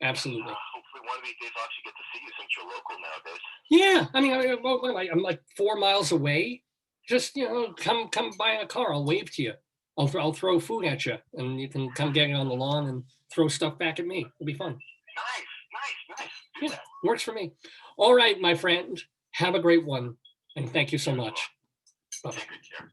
Absolutely. Hopefully one of these days I'll actually get to see you since you're local nowadays. Yeah, I mean, what am I? I'm like 4 miles away. Just come by in a car. I'll wave to you. I'll throw food at you, and you can come get it on the lawn and throw stuff back at me. It'll be fun. Nice. Do Yeah, that. works for me. All right, my friend. Have a great one, and thank you so much. Bye. Take good care.